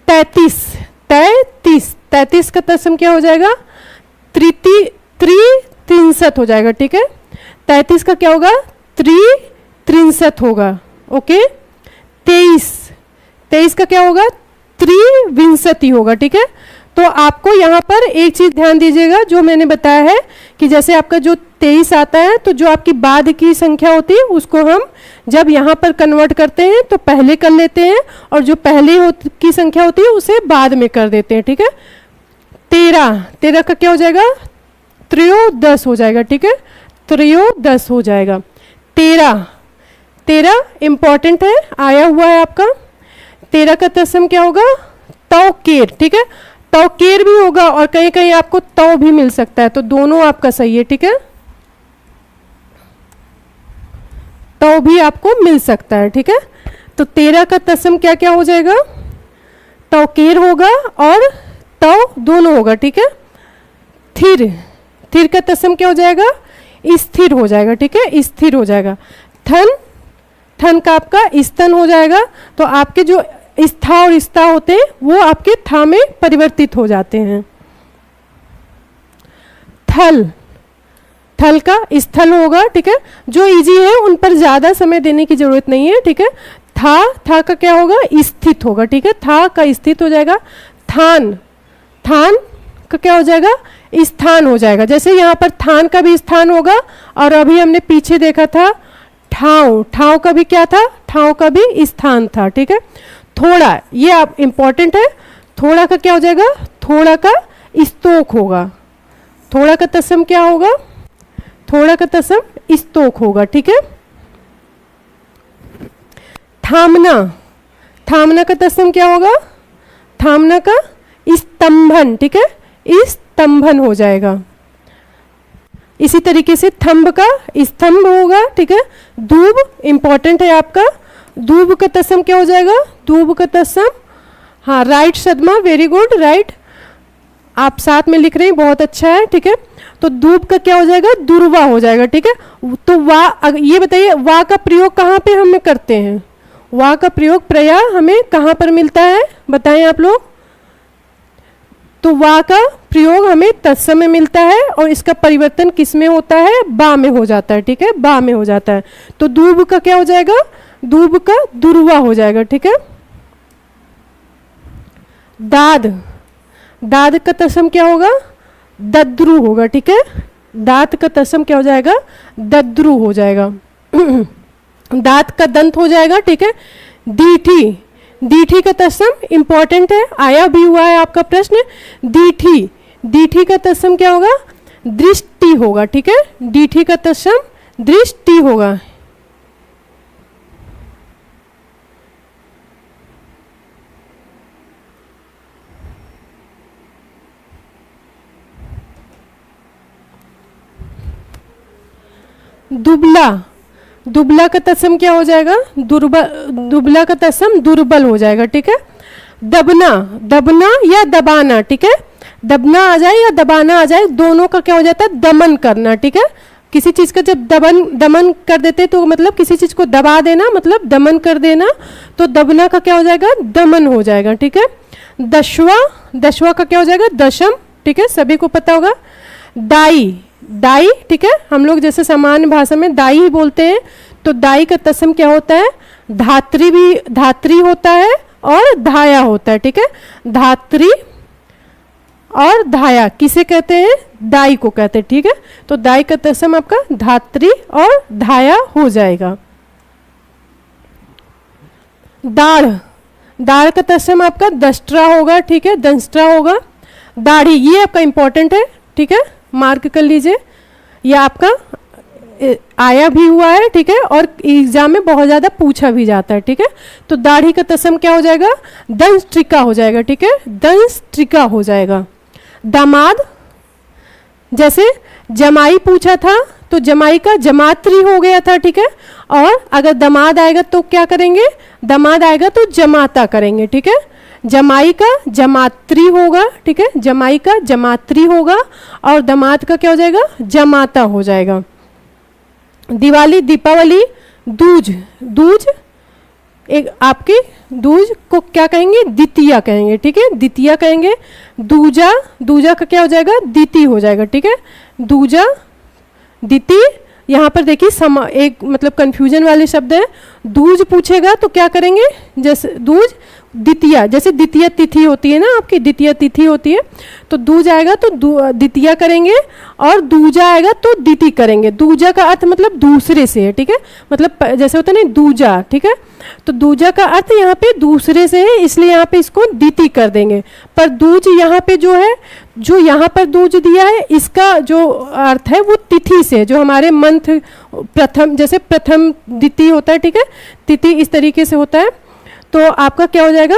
33 का तत्सम क्या हो जाएगा, त्रित्रिंशत् हो जाएगा, ठीक है। 33 का क्या होगा, त्रित्रिंशत् होगा, ओके। 23 का क्या होगा, त्रिविंशति होगा, ठीक है। तो आपको यहाँ पर एक चीज ध्यान दीजिएगा, जो मैंने बताया है कि जैसे आपका जो 23 आता है तो जो आपकी बाद की संख्या होती है उसको हम जब यहाँ पर कन्वर्ट करते हैं तो पहले कर लेते हैं, और जो पहले की संख्या होती है उसे बाद में कर देते हैं, ठीक है। 13 का क्या हो जाएगा, त्रयोदश हो जाएगा, ठीक है, त्रयोदश हो जाएगा। 13 इंपॉर्टेंट है, आया हुआ है आपका। 13 का तत्सम क्या होगा, तौकेर, ठीक है। तौकेर भी होगा और कहीं कहीं आपको तौ भी मिल सकता है, तो दोनों आपका सही है, ठीक है। तौ भी आपको मिल सकता है, ठीक है। तो 13 का तत्सम क्या क्या हो जाएगा, तौकेर होगा और तौ दोनों होगा, ठीक है। थिर का तत्सम क्या हो जाएगा, स्थिर हो जाएगा, ठीक है, स्थिर हो जाएगा। थन का आपका स्तन हो जाएगा। तो आपके जो स्था और स्था होते हैं वो आपके था में परिवर्तित हो जाते हैं। थल का स्थल होगा, ठीक है। जो इजी है उन पर ज्यादा समय देने की जरूरत नहीं है, ठीक है। था का क्या होगा, स्थित होगा, ठीक है, था का स्थित हो जाएगा। थान का क्या हो जाएगा, स्थान हो जाएगा। जैसे यहाँ पर थान का भी स्थान होगा, और अभी हमने पीछे देखा था ठाव का भी क्या था, ठाव का भी स्थान था, ठीक है। थोड़ा, ये आप इंपॉर्टेंट है, थोड़ा का क्या हो जाएगा, थोड़ा का स्तोक होगा। थोड़ा का तत्सम क्या होगा, थोड़ा का तत्सम स्तोक होगा, ठीक है। थामना का तत्सम क्या होगा, थामना का स्तंभन, ठीक है, स्तंभन हो जाएगा। इसी तरीके से थंब का स्तंभ होगा, ठीक है। दूब इंपॉर्टेंट है आपका, दूब का तत्सम क्या हो जाएगा, दूब का तत्सम, हाँ राइट सदमा, वेरी गुड, राइट, आप साथ में लिख रहे हैं, बहुत अच्छा है, ठीक है। तो दूब का क्या हो जाएगा, दुर्वा हो जाएगा, ठीक है। तो ये बताइए वा का प्रयोग कहाँ पे हम करते हैं, वा का प्रयोग प्रया हमें कहाँ पर मिलता है, बताएं आप लोग। तो वा का प्रयोग हमें तत्सम में मिलता है, और इसका परिवर्तन किस में होता है, बा में हो जाता है, ठीक है, बा में हो जाता है। तो दूब का क्या हो जाएगा, दूब का दुर्वा हो जाएगा, ठीक है। दाद का तत्सम क्या होगा, दद्रु होगा, ठीक है। दांत का तत्सम क्या हो जाएगा, दद्रु हो जाएगा। दांत का दंत हो जाएगा, ठीक है। दीठी का तत्सम इंपॉर्टेंट है, आया भी हुआ है आपका प्रश्न। दीठी का तत्सम क्या होगा, दृष्टि होगा, ठीक है। दीठी का तत्सम दृष्टि होगा। दुबला का तत्सम क्या हो जाएगा, दुबला का तत्सम दुर्बल हो जाएगा, ठीक है। दबना या दबाना, ठीक है। दबना आ जाए या दबाना आ जाए, दोनों का क्या हो जाता है, दमन करना, ठीक है। किसी चीज़ का जब दमन कर देते तो मतलब किसी चीज़ को दबा देना, मतलब दमन कर देना, तो दबना का क्या हो जाएगा, दमन हो जाएगा, ठीक है। दशवा का क्या हो जाएगा, दशम, ठीक है, सभी को पता होगा। दाई, ठीक है, हम लोग जैसे सामान्य भाषा में दाई ही बोलते हैं, तो दाई का तत्सम क्या होता है, धात्री होता है और धाया होता है, ठीक है। धात्री और धाया किसे कहते हैं, दाई को कहते हैं, ठीक है। तो दाई का तत्सम आपका धात्री और धाया हो जाएगा। दाढ़ का तत्सम आपका दष्ट्रा होगा, ठीक है, दंष्ट्रा होगा। दाढ़ी ये आपका इंपॉर्टेंट है, ठीक है, मार्क कर लीजिए, ये आपका आया भी हुआ है, ठीक है, और एग्जाम में बहुत ज़्यादा पूछा भी जाता है, ठीक है। तो दाढ़ी का तत्सम क्या हो जाएगा, दंष्ट्रिका हो जाएगा, ठीक है, दंष्ट्रिका हो जाएगा। दामाद, जैसे जमाई पूछा था तो जमाई का जमात्री हो गया था, ठीक है, और अगर दामाद आएगा तो क्या करेंगे, दामाद आएगा तो जमाता करेंगे, ठीक है। जमाई का जमात्री होगा, ठीक है, जमाई का जमात्री होगा, और दामाद का क्या हो जाएगा, जमाता हो जाएगा। दीपावली, दूज एक आपके दूज को क्या कहेंगे, द्वितीया कहेंगे, ठीक है, द्वितीया कहेंगे। दूजा का क्या हो जाएगा, द्वितीय हो जाएगा, ठीक है, दूजा द्वितीय। यहाँ पर देखिए एक मतलब कंफ्यूजन वाले शब्द है, दूज पूछेगा तो क्या करेंगे, जैसे दूज द्वितीया, जैसे द्वितीय तिथि होती है ना आपकी, द्वितीय तिथि होती है, तो दूज आएगा तो द्वितीया करेंगे, और दूजा आएगा तो द्वितीय करेंगे। दूजा का अर्थ मतलब दूसरे से है, ठीक है, मतलब जैसे होता है ना दूजा, ठीक है, तो दूजा का अर्थ यहाँ पे दूसरे से है, इसलिए यहाँ पे इसको द्वितीय कर देंगे। पर दूज यहाँ पे जो है, जो यहाँ पर दूज दिया है, इसका जो अर्थ है वो तिथि से, जो हमारे मंथ प्रथम, जैसे प्रथम द्वितीय होता है, ठीक है, तिथि इस तरीके से होता है। तो आपका क्या हो जाएगा,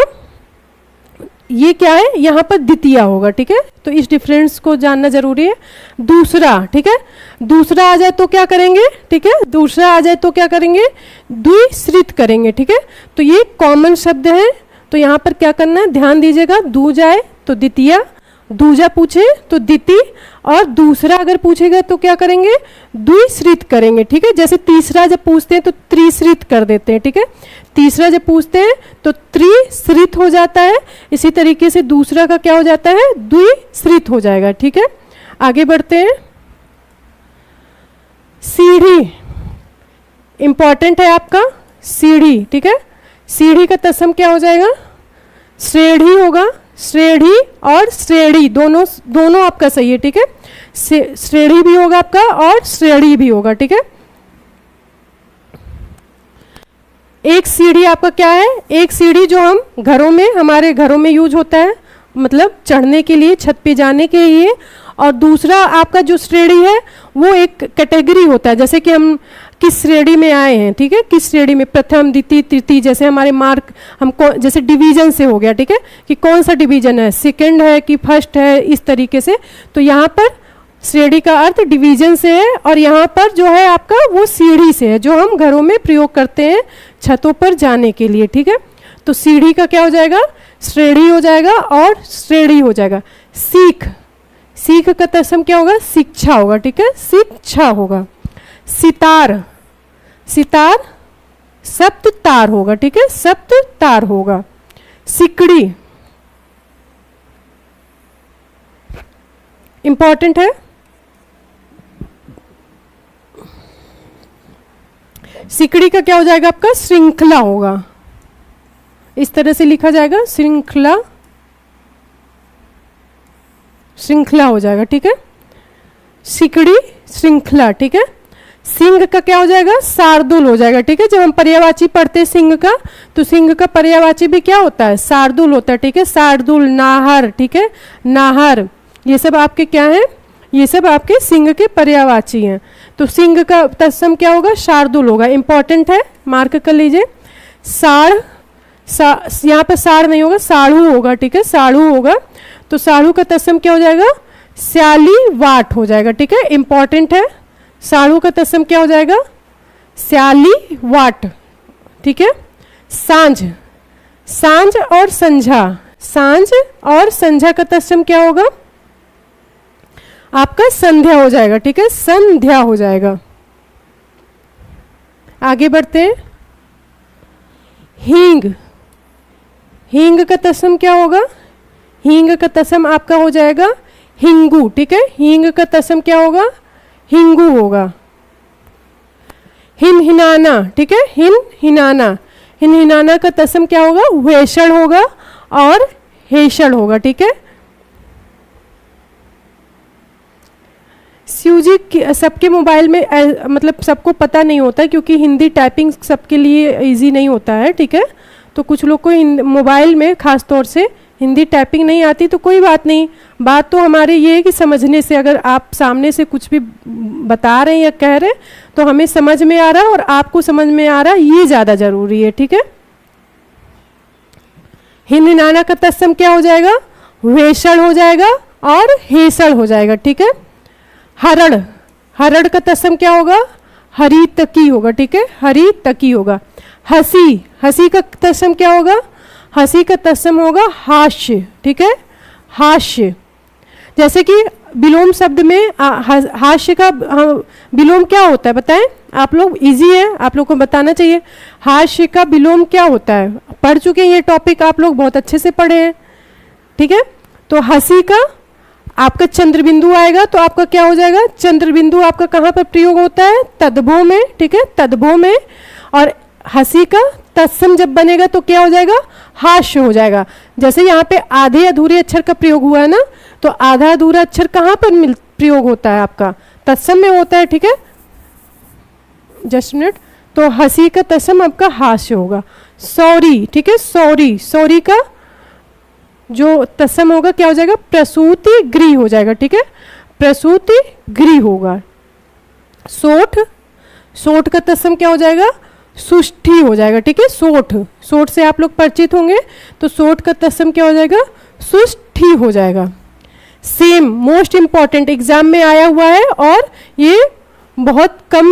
ये क्या है, यहाँ पर द्वितीय होगा, ठीक है, तो इस डिफरेंस को जानना जरूरी है। दूसरा, ठीक है, दूसरा आ जाए तो क्या करेंगे, ठीक है, दूसरा आ जाए तो क्या करेंगे, द्विश्रित करेंगे, ठीक है। तो ये कॉमन शब्द है, तो यहाँ पर क्या करना है, ध्यान दीजिएगा, दूज आए तो द्वितीय, दूजा पूछे तो द्वितीय, और दूसरा अगर पूछेगा तो क्या करेंगे, द्विश्रित करेंगे, ठीक है। जैसे तीसरा जब पूछते हैं तो त्रिश्रित कर देते हैं, ठीक है, तीसरा जब पूछते हैं तो त्रिश्रित हो जाता है, इसी तरीके से दूसरा का क्या हो जाता है, द्विश्रित हो जाएगा, ठीक है। आगे बढ़ते हैं। सीढ़ी इंपॉर्टेंट है आपका, सीढ़ी, ठीक है, सीढ़ी का तत्सम क्या हो जाएगा, श्रेणी होगा, श्रेणी और श्रेणी दोनों आपका सही है, ठीक है, श्रेणी भी होगा आपका और श्रेणी भी होगा, ठीक है। एक सीढ़ी आपका क्या है, एक सीढ़ी जो हम घरों में, हमारे घरों में यूज होता है, मतलब चढ़ने के लिए, छत पे जाने के लिए, और दूसरा आपका जो श्रेणी है वो एक कैटेगरी होता है, जैसे कि हम किस श्रेणी में आए हैं, ठीक है, किस श्रेणी में, प्रथम द्वितीय तृतीय, जैसे हमारे मार्क हमको जैसे डिवीजन से हो गया, ठीक है, कि कौन सा डिवीजन है, सेकंड है कि फर्स्ट है, इस तरीके से। तो यहाँ पर श्रेणी का अर्थ डिवीजन से है, और यहाँ पर जो है आपका वो सीढ़ी से है, जो हम घरों में प्रयोग करते हैं छतों पर जाने के लिए, ठीक है। तो सीढ़ी का क्या हो जाएगा, श्रेणी हो जाएगा और श्रेणी हो जाएगा। सीख का तत्सम क्या होगा, शिक्षा होगा, ठीक है, शिक्षा होगा। सितार सप्त तार होगा, ठीक है, सप्त तार होगा। सिकड़ी इंपॉर्टेंट है, सिकड़ी का क्या हो जाएगा आपका, श्रृंखला होगा, इस तरह से लिखा जाएगा, श्रृंखला हो जाएगा, ठीक है, सिकड़ी श्रृंखला, ठीक है। सिंह का क्या हो जाएगा, शार्दुल हो जाएगा, ठीक है। जब हम पर्यायवाची पढ़ते हैं सिंह का, तो सिंह का पर्यायवाची भी क्या होता है, शार्दुल होता है, ठीक है, शार्दुल, नाहर, ठीक है, नाहर, ये सब आपके क्या हैं, ये सब आपके सिंह के पर्यायवाची हैं। तो सिंह का तत्सम क्या होगा, शार्दुल होगा, इंपॉर्टेंट है, मार्क कर लीजिए। यहाँ पर साढ़ नहीं होगा, साढ़ू होगा, ठीक है, साढ़ू होगा। तो साढ़ू का तत्सम क्या हो जाएगा, स्याली वाट हो जाएगा, ठीक है, इंपॉर्टेंट है। साढ़ू का तत्सम क्या हो जाएगा, स्याली वाट, ठीक है। सांझ और संझा, सांझ और संझा का तत्सम क्या होगा, आपका संध्या हो जाएगा, ठीक है, संध्या हो जाएगा। आगे बढ़ते हैं। हींग, हींग का तत्सम क्या होगा? हींग का तत्सम आपका हो जाएगा हिंगू, ठीक है, हींग का तत्सम क्या होगा? हिंगू होगा। हिन हिनाना, ठीक है, हिन हिनाना, हिन हिनाना का तत्सम क्या होगा? वेषण होगा और हेषण होगा, ठीक है। शिव जी सबके मोबाइल में मतलब सबको पता नहीं होता क्योंकि हिंदी टाइपिंग सबके लिए इजी नहीं होता है, ठीक है। तो कुछ लोग को मोबाइल में खास तौर से हिंदी टाइपिंग नहीं आती, तो कोई बात नहीं। बात तो हमारे ये है कि समझने से, अगर आप सामने से कुछ भी बता रहे हैं या कह रहे हैं तो हमें समझ में आ रहा है और आपको समझ में आ रहा है, ये ज़्यादा जरूरी है, ठीक है। हिंदी नाना का तत्सम क्या हो जाएगा? वेषण हो जाएगा और हेषण हो जाएगा, ठीक है। हरण, हरण का तत्सम क्या होगा? हरी तकी होगा, ठीक है, हरी तकी होगा। हंसी, हंसी का तत्सम क्या होगा? हंसी का तत्सम होगा हास्य, ठीक है, हास्य। जैसे कि विलोम शब्द में हास्य का विलोम क्या होता है बताएं आप लोग? इजी है, आप लोग को बताना चाहिए। हास्य का विलोम क्या होता है? पढ़ चुके हैं ये टॉपिक, आप लोग बहुत अच्छे से पढ़े हैं, ठीक है। तो हंसी का आपका चंद्रबिंदु आएगा, तो आपका क्या हो जाएगा? चंद्रबिंदु आपका कहाँ पर प्रयोग होता है? तद्भव में, ठीक है, तद्भव में। और हंसी का तत्सम जब बनेगा तो क्या हो जाएगा? हास्य हो जाएगा। जैसे यहाँ पे आधे अधूरे अक्षर का प्रयोग हुआ है ना, तो आधा अधूरा अक्षर कहाँ पर प्रयोग होता है? आपका तत्सम में होता है, ठीक है। Just minute. तो हंसी का तत्सम आपका हास्य होगा। सॉरी, ठीक है, सॉरी, सॉरी का जो तत्सम होगा क्या हो जाएगा? प्रसूति गृह हो जाएगा, ठीक है, प्रसूति गृह होगा। सोठ, सोठ का तत्सम क्या हो जाएगा? सुष्ठी हो जाएगा, ठीक है, सोठ, सोठ से आप लोग परिचित होंगे, तो सोठ का तत्सम क्या हो जाएगा? सुष्ठी हो जाएगा। सेम, मोस्ट इंपॉर्टेंट, एग्जाम में आया हुआ है और ये बहुत कम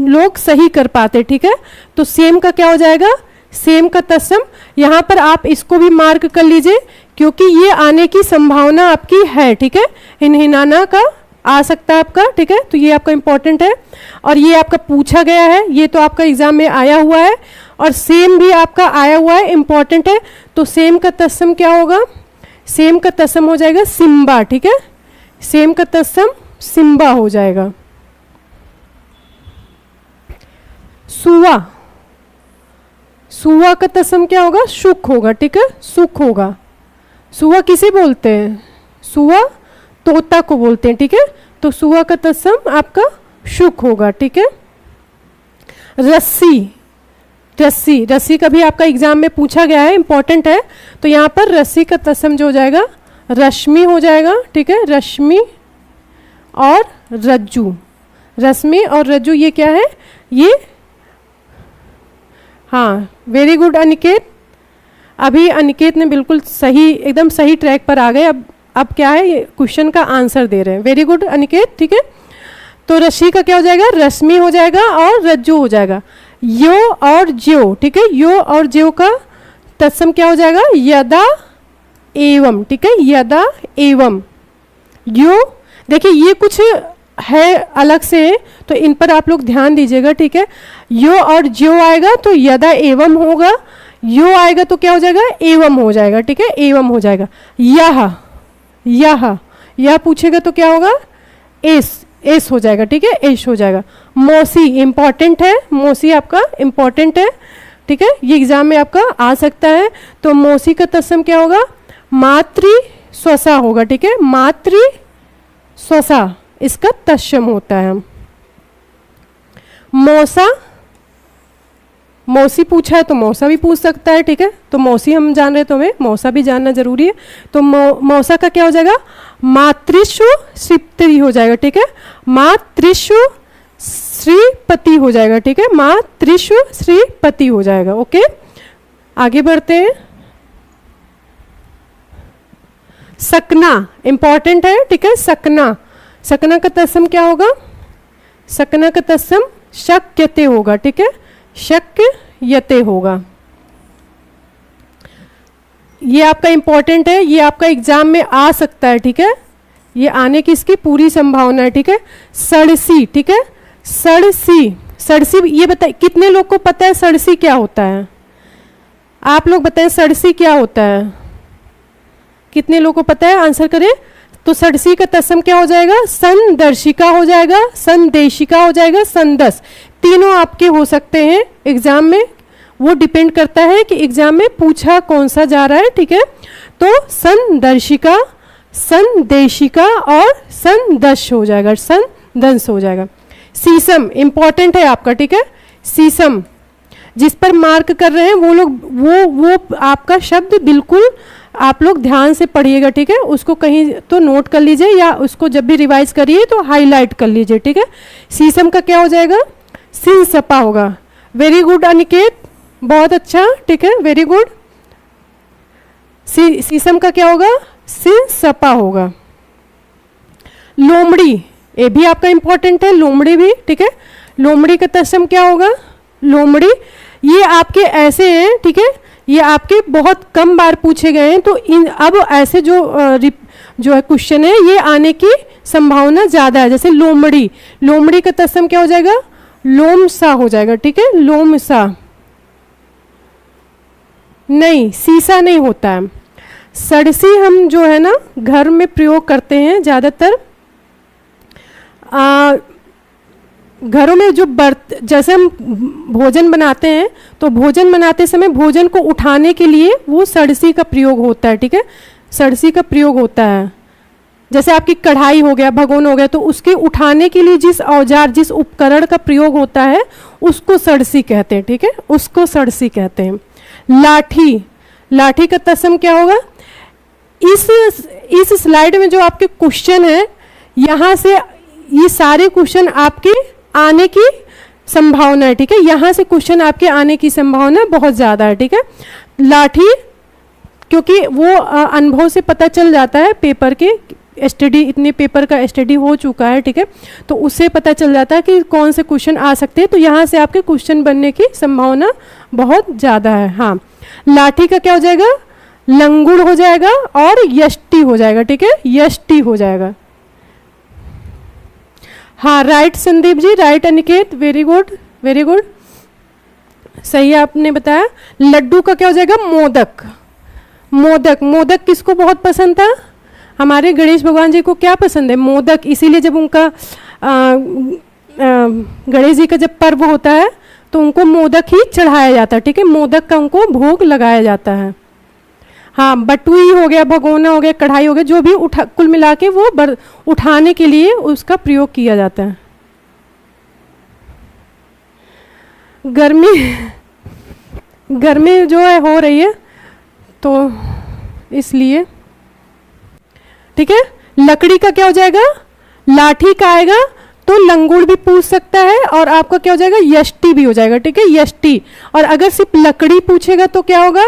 लोग सही कर पाते, ठीक है। तो सेम का क्या हो जाएगा? सेम का तत्सम, यहाँ पर आप इसको भी मार्क कर लीजिए क्योंकि ये आने की संभावना आपकी है, ठीक है। हिनहिनाना का आ सकता है आपका, ठीक है, तो ये आपका इंपॉर्टेंट है और ये आपका पूछा गया है, ये तो आपका एग्जाम में आया हुआ है। और सेम भी आपका आया हुआ है, इंपॉर्टेंट है। तो सेम का तत्सम क्या होगा? सेम का तत्सम हो जाएगा सिम्बा, ठीक है, सेम का तत्सम सिम्बा हो जाएगा। सुवा, सुवा का तत्सम क्या होगा? सुख होगा, ठीक है, सुख होगा। सुवा किसे बोलते हैं? सुवा तोता को बोलते हैं, ठीक है। तो सुवा का तत्सम आपका सुख होगा, ठीक है। रस्सी, रस्सी, रस्सी का भी आपका एग्जाम में पूछा गया है, इंपॉर्टेंट है। तो यहाँ पर रस्सी का तत्सम जो हो जाएगा रश्मि हो जाएगा, ठीक है, रश्मि और रज्जु, रश्मि और रज्जु, ये क्या है? ये, हाँ, वेरी गुड अनिकेत, अभी अनिकेत ने बिल्कुल सही, एकदम सही ट्रैक पर आ गए। अब क्या है? ये क्वेश्चन का आंसर दे रहे हैं, वेरी गुड अनिकेत, ठीक है। तो रश्मि का क्या हो जाएगा? रश्मि हो जाएगा और रज्जु हो जाएगा। यो और ज्यो, ठीक है, यो और ज्यो का तत्सम क्या हो जाएगा? यदा एवं, ठीक है, यदा एवं। यो, देखिए ये कुछ है अलग से, तो इन पर आप लोग ध्यान दीजिएगा, ठीक है। यो और ज्यो आएगा तो यदा एवं होगा, यो आएगा तो क्या हो जाएगा? एवं हो जाएगा, ठीक है, एवं हो जाएगा। यह, यह पूछेगा तो क्या होगा? एस, एस हो जाएगा, ठीक है, एस हो जाएगा। मौसी, इंपॉर्टेंट है, मौसी आपका इंपॉर्टेंट है, ठीक है, ये एग्जाम में आपका आ सकता है। तो मौसी का तत्सम क्या होगा? मातृ स्वसा होगा, ठीक है, मातृ स्वसा इसका तत्सम होता है। मौसा, मौसी पूछा है तो मौसा भी पूछ सकता है, ठीक है। तो मौसी हम जान रहे तो हमें मौसा भी जानना जरूरी है। तो मौसा का क्या हो जाएगा? मातृश्व श्रीपति हो जाएगा, ठीक है, मातृश्व श्रीपति हो जाएगा, ठीक है, मातृश्व श्रीपति हो जाएगा। ओके, आगे बढ़ते हैं। सकना इंपॉर्टेंट है, ठीक है, सकना, सकना का तत्सम क्या होगा? सकना का तत्सम शक्यते होगा, ठीक है, शक्यते होगा। ये आपका इंपॉर्टेंट है, ये आपका एग्जाम में आ सकता है, ठीक है, ये आने की इसकी पूरी संभावना है, ठीक है। सड़सी, ठीक है, सड़सी, सड़सी, ये बताइए कितने लोग को पता है सड़सी क्या होता है? आप लोग बताएं सड़सी क्या होता है, कितने लोग को पता है? आंसर करें। तो सड़सी का तत्सम क्या हो जाएगा? संदर्शिका हो जाएगा, संदेशिका हो जाएगा, संदस। तीनों आपके हो सकते हैं एग्जाम में, वो डिपेंड करता है कि एग्जाम में पूछा कौन सा जा रहा है, ठीक है। तो संदर्शिका, संदेशिका और संदश हो जाएगा, संदंश हो जाएगा। सीसम इंपॉर्टेंट है आपका, ठीक है। सीसम जिस पर मार्क कर रहे हैं वो लोग वो आपका शब्द बिल्कुल आप लोग ध्यान से पढ़िएगा, ठीक है। उसको कहीं तो नोट कर लीजिए या उसको जब भी रिवाइज करिए तो हाईलाइट कर लीजिए, ठीक है। सीसम का क्या हो जाएगा? सिन सपा होगा। वेरी गुड अनिकेत, बहुत अच्छा, ठीक है, वेरी गुड। सीसम का क्या होगा? सिन सपा होगा। लोमड़ी, ये भी आपका इंपॉर्टेंट है, लोमड़ी भी, ठीक है। लोमड़ी का तत्सम क्या होगा? लोमड़ी, ये आपके ऐसे हैं, ठीक है, ये आपके बहुत कम बार पूछे गए हैं, तो इन अब ऐसे जो है क्वेश्चन है ये आने की संभावना ज्यादा है। जैसे लोमड़ी, लोमड़ी का तत्सम क्या हो जाएगा? लोमसा हो जाएगा, ठीक है, लोमसा। नहीं, सीसा नहीं होता है। सड़सी हम जो है ना घर में प्रयोग करते हैं ज्यादातर, घरों में जो जैसे हम भोजन बनाते हैं तो भोजन बनाते समय भोजन को उठाने के लिए वो सड़सी का प्रयोग होता है, ठीक है, सड़सी का प्रयोग होता है। जैसे आपकी कढ़ाई हो गया, भगोना हो गया, तो उसके उठाने के लिए जिस औजार, जिस उपकरण का प्रयोग होता है उसको सड़सी कहते हैं, ठीक है, उसको सड़सी कहते हैं। लाठी, लाठी का तत्सम क्या होगा? इस स्लाइड में जो आपके क्वेश्चन है, यहाँ से ये सारे क्वेश्चन आपके आने की संभावना है, ठीक है, यहाँ से क्वेश्चन आपके आने की संभावना बहुत ज़्यादा है, ठीक है। लाठी, क्योंकि वो अनुभव से पता चल जाता है, पेपर के स्टडी, इतने पेपर का स्टडी हो चुका है, ठीक है, तो उससे पता चल जाता है कि कौन से क्वेश्चन आ सकते हैं, तो यहाँ से आपके क्वेश्चन बनने की संभावना बहुत ज़्यादा है। हाँ, लाठी का क्या हो जाएगा? लंगुड़ हो जाएगा और यष्टि हो जाएगा, ठीक है, यष्टि हो जाएगा। हाँ, right Sandeep ji, right Aniket, very good, very good, सही आपने बताया। लड्डू का क्या हो जाएगा? मोदक, मोदक, मोदक किसको बहुत पसंद था? हमारे गणेश भगवान जी को क्या पसंद है? मोदक। इसीलिए जब उनका गणेश जी का जब पर्व होता है तो उनको मोदक ही चढ़ाया जाता है, ठीक है, मोदक का उनको भोग लगाया जाता है। हाँ, बटुई हो गया, भगोना हो गया, कढ़ाई हो गया, जो भी कुल मिला के वो उठाने के लिए उसका प्रयोग किया जाता है। गर्मी जो है हो रही है तो इसलिए, ठीक है। लकड़ी का क्या हो जाएगा? लाठी का आएगा तो लंगूड़ भी पूछ सकता है और आपका क्या हो जाएगा? यष्टि भी हो जाएगा, ठीक है, यष्टि। और अगर सिर्फ लकड़ी पूछेगा तो क्या होगा?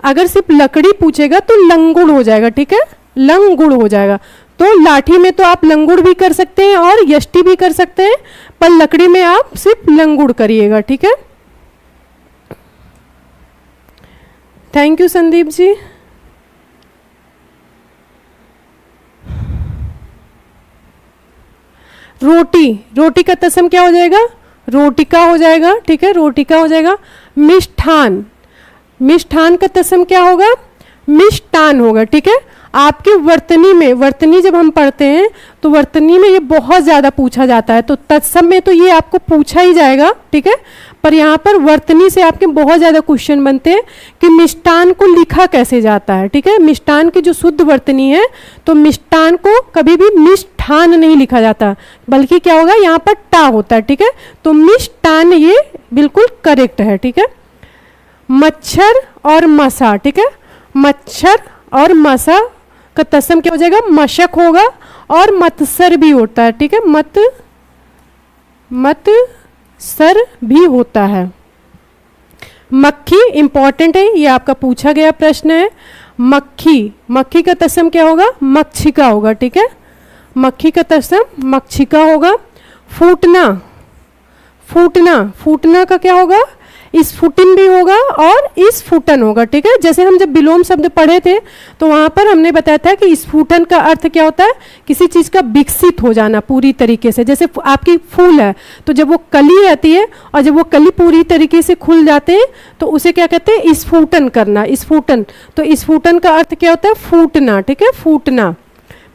अगर सिर्फ लकड़ी पूछेगा तो लंगुड़ हो जाएगा, ठीक है, लंगुड़ हो जाएगा। तो लाठी में तो आप लंगुड़ भी कर सकते हैं और यष्टि भी कर सकते हैं, पर लकड़ी में आप सिर्फ लंगुड़ करिएगा, ठीक है। Thank you Sandeep ji. रोटी, रोटी का तत्सम क्या हो जाएगा? रोटिका हो जाएगा, ठीक है, रोटिका हो जाएगा। मिष्ठान, मिष्ठान का तत्सम क्या होगा? मिष्टान होगा, ठीक है। आपके वर्तनी में, वर्तनी जब हम पढ़ते हैं तो वर्तनी में ये बहुत ज़्यादा पूछा जाता है, तो तत्सम में तो ये आपको पूछा ही जाएगा, ठीक है, पर यहाँ पर वर्तनी से आपके बहुत ज़्यादा क्वेश्चन बनते हैं कि मिष्टान को लिखा कैसे जाता है, ठीक है। मिष्टान की जो शुद्ध वर्तनी है, तो मिष्टान को कभी भी मिष्ठान नहीं लिखा जाता, बल्कि क्या होगा? यहाँ पर टा होता है, ठीक है, तो मिष्टान ये बिल्कुल करेक्ट है, ठीक है। मच्छर और मसा, ठीक है, मच्छर और मसा का तत्सम क्या हो जाएगा? मशक होगा और मत्सर भी होता है, ठीक है, मत्सर भी होता है। मक्खी इंपॉर्टेंट है, ये आपका पूछा गया प्रश्न है। मक्खी, मक्खी का तत्सम क्या होगा? मक्षिका होगा, ठीक है, मक्खी का तत्सम मक्षिका होगा। फूटना, फूटना, फूटना का क्या होगा? स्फुटिन भी होगा और स्फुटन होगा, ठीक है। जैसे हम जब विलोम शब्द पढ़े थे तो वहां पर हमने बताया था कि स्फुटन का अर्थ क्या होता है, किसी चीज का विकसित हो जाना पूरी तरीके से। जैसे आपकी फूल है तो जब वो कली रहती है और जब वो कली पूरी तरीके से खुल जाते हैं तो उसे क्या कहते हैं, स्फुटन करना, स्फुटन। तो स्फुटन का अर्थ क्या होता है, फूटना, ठीक है, फूटना।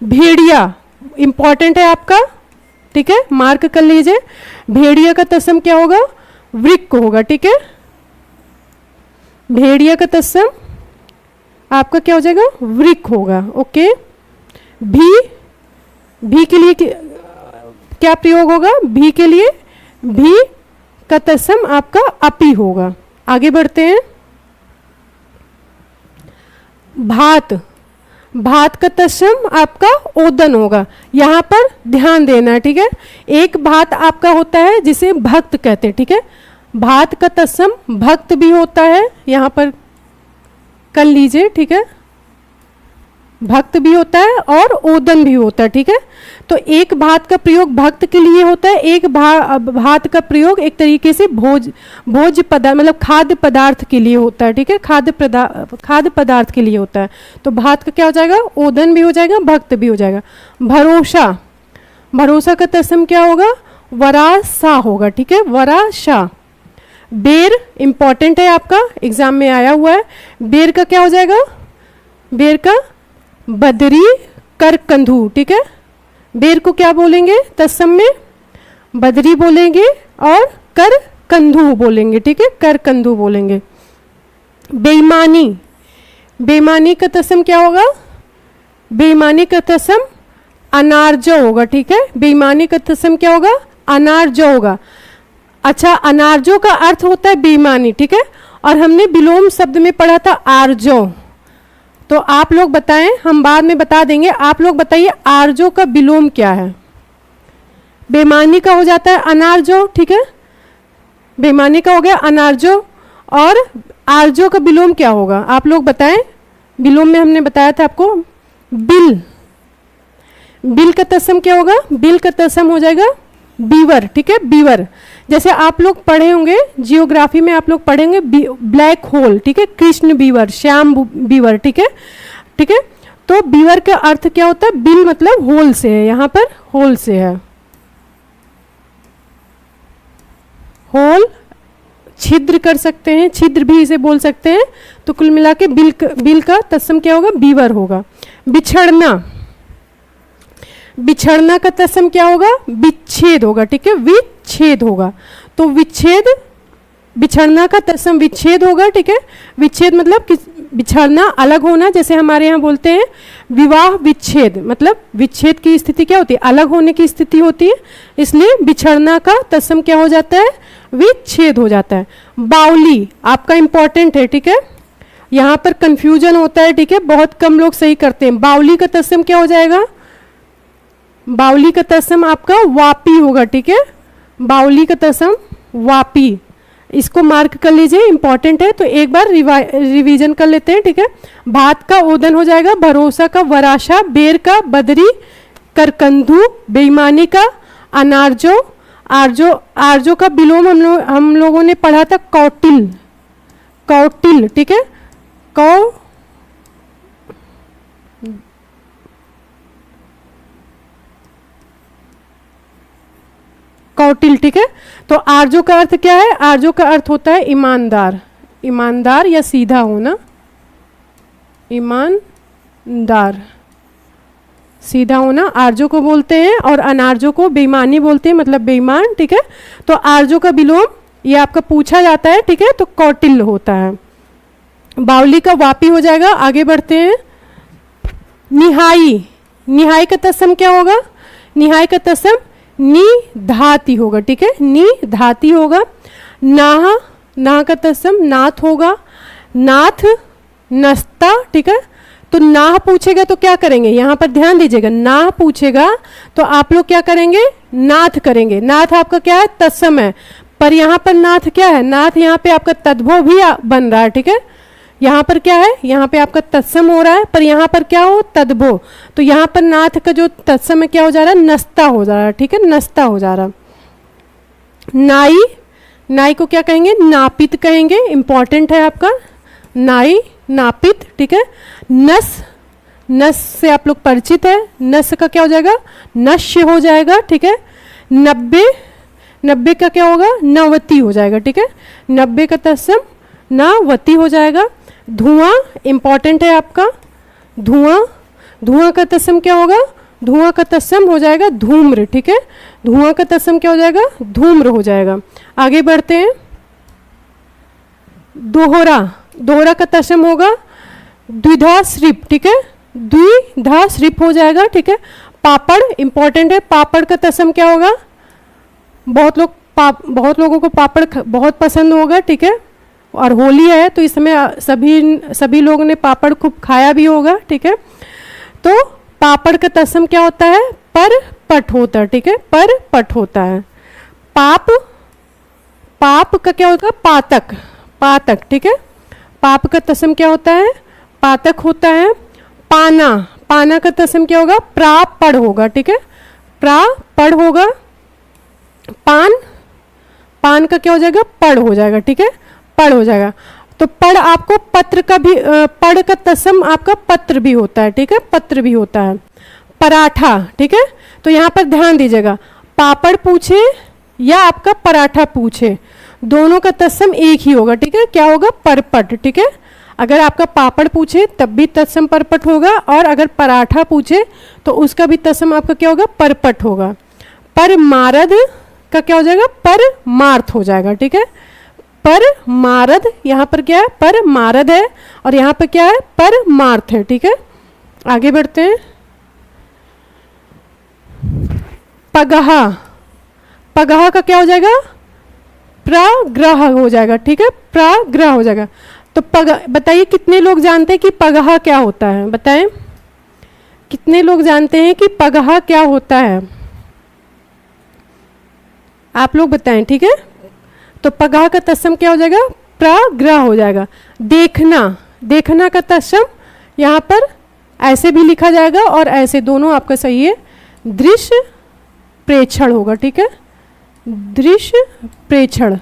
भेड़िया इंपॉर्टेंट है आपका, ठीक है, मार्क कर लीजिए। भेड़िया का तत्सम क्या होगा, वृक्क होगा, ठीक है। भेड़िया का तत्सम आपका क्या हो जाएगा, वृक्क होगा, ओके। भी के लिए क्या प्रयोग होगा, भी के लिए भी का तत्सम आपका अपी होगा। आगे बढ़ते हैं। भात, भात का तत्सम आपका ओदन होगा। यहां पर ध्यान देना है, ठीक है। एक भात आपका होता है जिसे भक्त कहते हैं, ठीक है। भात का तत्सम भक्त भी होता है, यहां पर कर लीजिए, ठीक है। भक्त भी होता है और ओदन भी होता है, ठीक है। तो एक भात का प्रयोग भक्त के लिए होता है, एक भात का प्रयोग एक तरीके से भोज्य पदार्थ मतलब खाद्य पदार्थ के लिए होता है, ठीक है। खाद्य पदार्थ के लिए होता है। तो भात का क्या हो जाएगा, ओदन भी हो जाएगा, भक्त भी हो जाएगा। भरोसा, भरोसा का तत्सम क्या होगा, वरासा होगा, ठीक है, वरासा। बेर इंपॉर्टेंट है आपका, एग्जाम में आया हुआ है। बेर का क्या हो जाएगा, बेर का बदरी कर कंधू, ठीक है। बेर को क्या बोलेंगे तत्सम में, बदरी बोलेंगे और कर कंधू बोलेंगे, ठीक है, कर कंधू बोलेंगे। बेईमानी, बेईमानी का तत्सम क्या होगा, बेईमानी का तत्सम अनार्जव होगा, ठीक है। बेईमानी का तत्सम क्या होगा, अनार्जव होगा। अच्छा, अनार्जव का अर्थ होता है बेईमानी, ठीक है। और हमने विलोम शब्द में पढ़ा था आर्जव। तो आप लोग बताएं, हम बाद में बता देंगे, आप लोग बताइए आर्जो का विलोम क्या है। बेईमानी का हो जाता है अनार्जो, ठीक है, बेईमानी का हो गया अनार्जो। और आर्जो का विलोम क्या होगा, आप लोग बताएं। विलोम में हमने बताया था आपको बिल, बिल का तत्सम क्या होगा, बिल का तत्सम हो जाएगा बीवर, ठीक है, बीवर। जैसे आप लोग पढ़े होंगे जियोग्राफी में, आप लोग पढ़ेंगे ब्लैक होल, ठीक है, कृष्ण बीवर, श्याम बीवर, ठीक है, ठीक है। तो बीवर का अर्थ क्या होता है, बिल मतलब होल से है, यहां पर होल से है, होल, छिद्र कर सकते हैं, छिद्र भी इसे बोल सकते हैं। तो कुल मिला के बिल का तत्सम क्या होगा, बीवर होगा। बिछड़ना, बिछड़ना का तत्सम क्या होगा, विच्छेद होगा, ठीक है, विच्छेद होगा। तो विच्छेद, बिछड़ना का तत्सम विच्छेद होगा, ठीक है। विच्छेद मतलब बिछड़ना, अलग होना। जैसे हमारे यहाँ बोलते हैं विवाह विच्छेद, मतलब विच्छेद की स्थिति क्या होती है, अलग होने की स्थिति होती है, इसलिए बिछड़ना का तत्सम क्या हो जाता है, विच्छेद हो जाता है। बावली आपका इंपॉर्टेंट है, ठीक है, यहाँ पर कंफ्यूजन होता है, ठीक है, बहुत कम लोग सही करते हैं। बावली का तत्सम क्या हो जाएगा, बावली का तत्सम आपका वापी होगा, ठीक है, बावली का तत्सम वापी। इसको मार्क कर लीजिए, इंपॉर्टेंट है। तो एक बार रिवीजन कर लेते हैं, ठीक है। भात का ओदन हो जाएगा, भरोसा का वराशा, बेर का बदरी, करकंधू, बेईमानी का अनार्जो, आर्जो, आर्जो का विलोम हम लोगों ने पढ़ा था कौटिल, कौटिल, ठीक है, कौटिल, ठीक है। तो आर्जो का अर्थ क्या है, आर्जो का अर्थ होता है ईमानदार, ईमानदार या सीधा होना, ईमानदार, सीधा होना आर्जो को बोलते हैं। और अनार्जो को बेईमानी बोलते हैं, मतलब बेईमान, ठीक है। तो आर्जो का विलोम ये आपका पूछा जाता है, ठीक है, तो कौटिल्य होता है। बावली का वापी हो जाएगा। आगे बढ़ते हैं। निहाई, निहाई का तत्सम क्या होगा, निहाई का तत्सम निधाती होगा, ठीक है, निधाती होगा। नाह, नाह का तत्सम नाथ होगा, नाथ, नस्ता, ठीक है। तो नाह पूछेगा तो क्या करेंगे, यहां पर ध्यान दीजिएगा, नाह पूछेगा तो आप लोग क्या करेंगे, नाथ करेंगे। नाथ आपका क्या है, तत्सम है, पर यहां पर नाथ क्या है, नाथ यहां पे आपका तद्भव भी बन रहा है, ठीक है। यहाँ पर क्या है, यहाँ पे आपका तत्सम हो रहा है, पर यहाँ पर क्या हो, तद्भव। तो यहाँ पर नाथ का जो तत्सम है क्या हो जा रहा है, नस्ता हो जा रहा है, ठीक है, नस्ता हो जा रहा है। नाई, नाई को क्या कहेंगे? नापित कहेंगे, इंपॉर्टेंट है आपका नाई, नापित, ठीक है। नस, नस से आप लोग परिचित है, नस का क्या हो जाएगा? नश्य हो जाएगा, ठीक है। नब्बे, नब्बे का क्या होगा? नवती हो जाएगा, ठीक है। नब्बे का तत्सम नावती हो जाएगा। धुआं इंपॉर्टेंट है आपका, धुआं, धुआं का तत्सम क्या होगा? धुआं का तत्सम हो जाएगा धूम्र, ठीक है। धुआं का तत्सम क्या हो जाएगा? धूम्र हो जाएगा। आगे बढ़ते हैं। दोहरा, दोहरा का तत्सम होगा द्विधा श्रिप, ठीक है। द्विधा श्रिप हो जाएगा, ठीक है। पापड़ इंपॉर्टेंट है, पापड़ का तत्सम क्या होगा? बहुत लोगों को पापड़ बहुत पसंद होगा, ठीक है। और होली है तो इस समय सभी लोगों ने पापड़ खूब खाया भी होगा, ठीक है। तो पापड़ का तत्सम क्या होता है? पर पट होता है, ठीक है। पर पट होता है। पाप, पाप का क्या होगा? पातक, पातक, ठीक है। पाप का तत्सम क्या होता है? पातक होता है। पाना, पाना का तत्सम क्या होगा? प्रापड़ होगा, ठीक है। प्रापड़ होगा। पान, पान का क्या हो जाएगा? पड़ हो जाएगा, ठीक है। पड़ हो जाएगा। तो पड़ आपको पत्र का भी, पड़ का तत्सम आपका पत्र भी होता है, ठीक है। पत्र भी होता है। पराठा, ठीक है। तो यहाँ पर ध्यान दीजिएगा, पापड़ पूछे या आपका पराठा पूछे, दोनों का तत्सम एक ही होगा, ठीक है। क्या होगा? परपट, ठीक है। अगर आपका पापड़ पूछे तब भी तत्सम परपट होगा, और अगर पराठा पूछे तो उसका भी तत्सम आपका क्या होगा? परपट होगा। पर मारद का क्या हो जाएगा? पर मार्थ हो जाएगा, ठीक है। पर मारद, यहाँ पर क्या है? पर मारद है, और यहाँ पर क्या है? पर मार्थ है, ठीक है। आगे बढ़ते हैं। पगहा, पगहा का क्या हो जाएगा? प्रग्रह हो जाएगा, ठीक है। प्रग्रह हो जाएगा। तो बताइए कितने लोग जानते हैं कि पगहा क्या होता है? बताएं, कितने लोग जानते हैं कि पगहा क्या होता है? आप लोग बताएं, ठीक है। तो पगहा का तत्सम क्या हो जाएगा? प्रग्रह हो जाएगा। देखना, देखना का तत्सम यहाँ पर ऐसे भी लिखा जाएगा और ऐसे, दोनों आपका सही है। दृश्य प्रेक्षण होगा, ठीक है। दृश्य प्रेक्षण,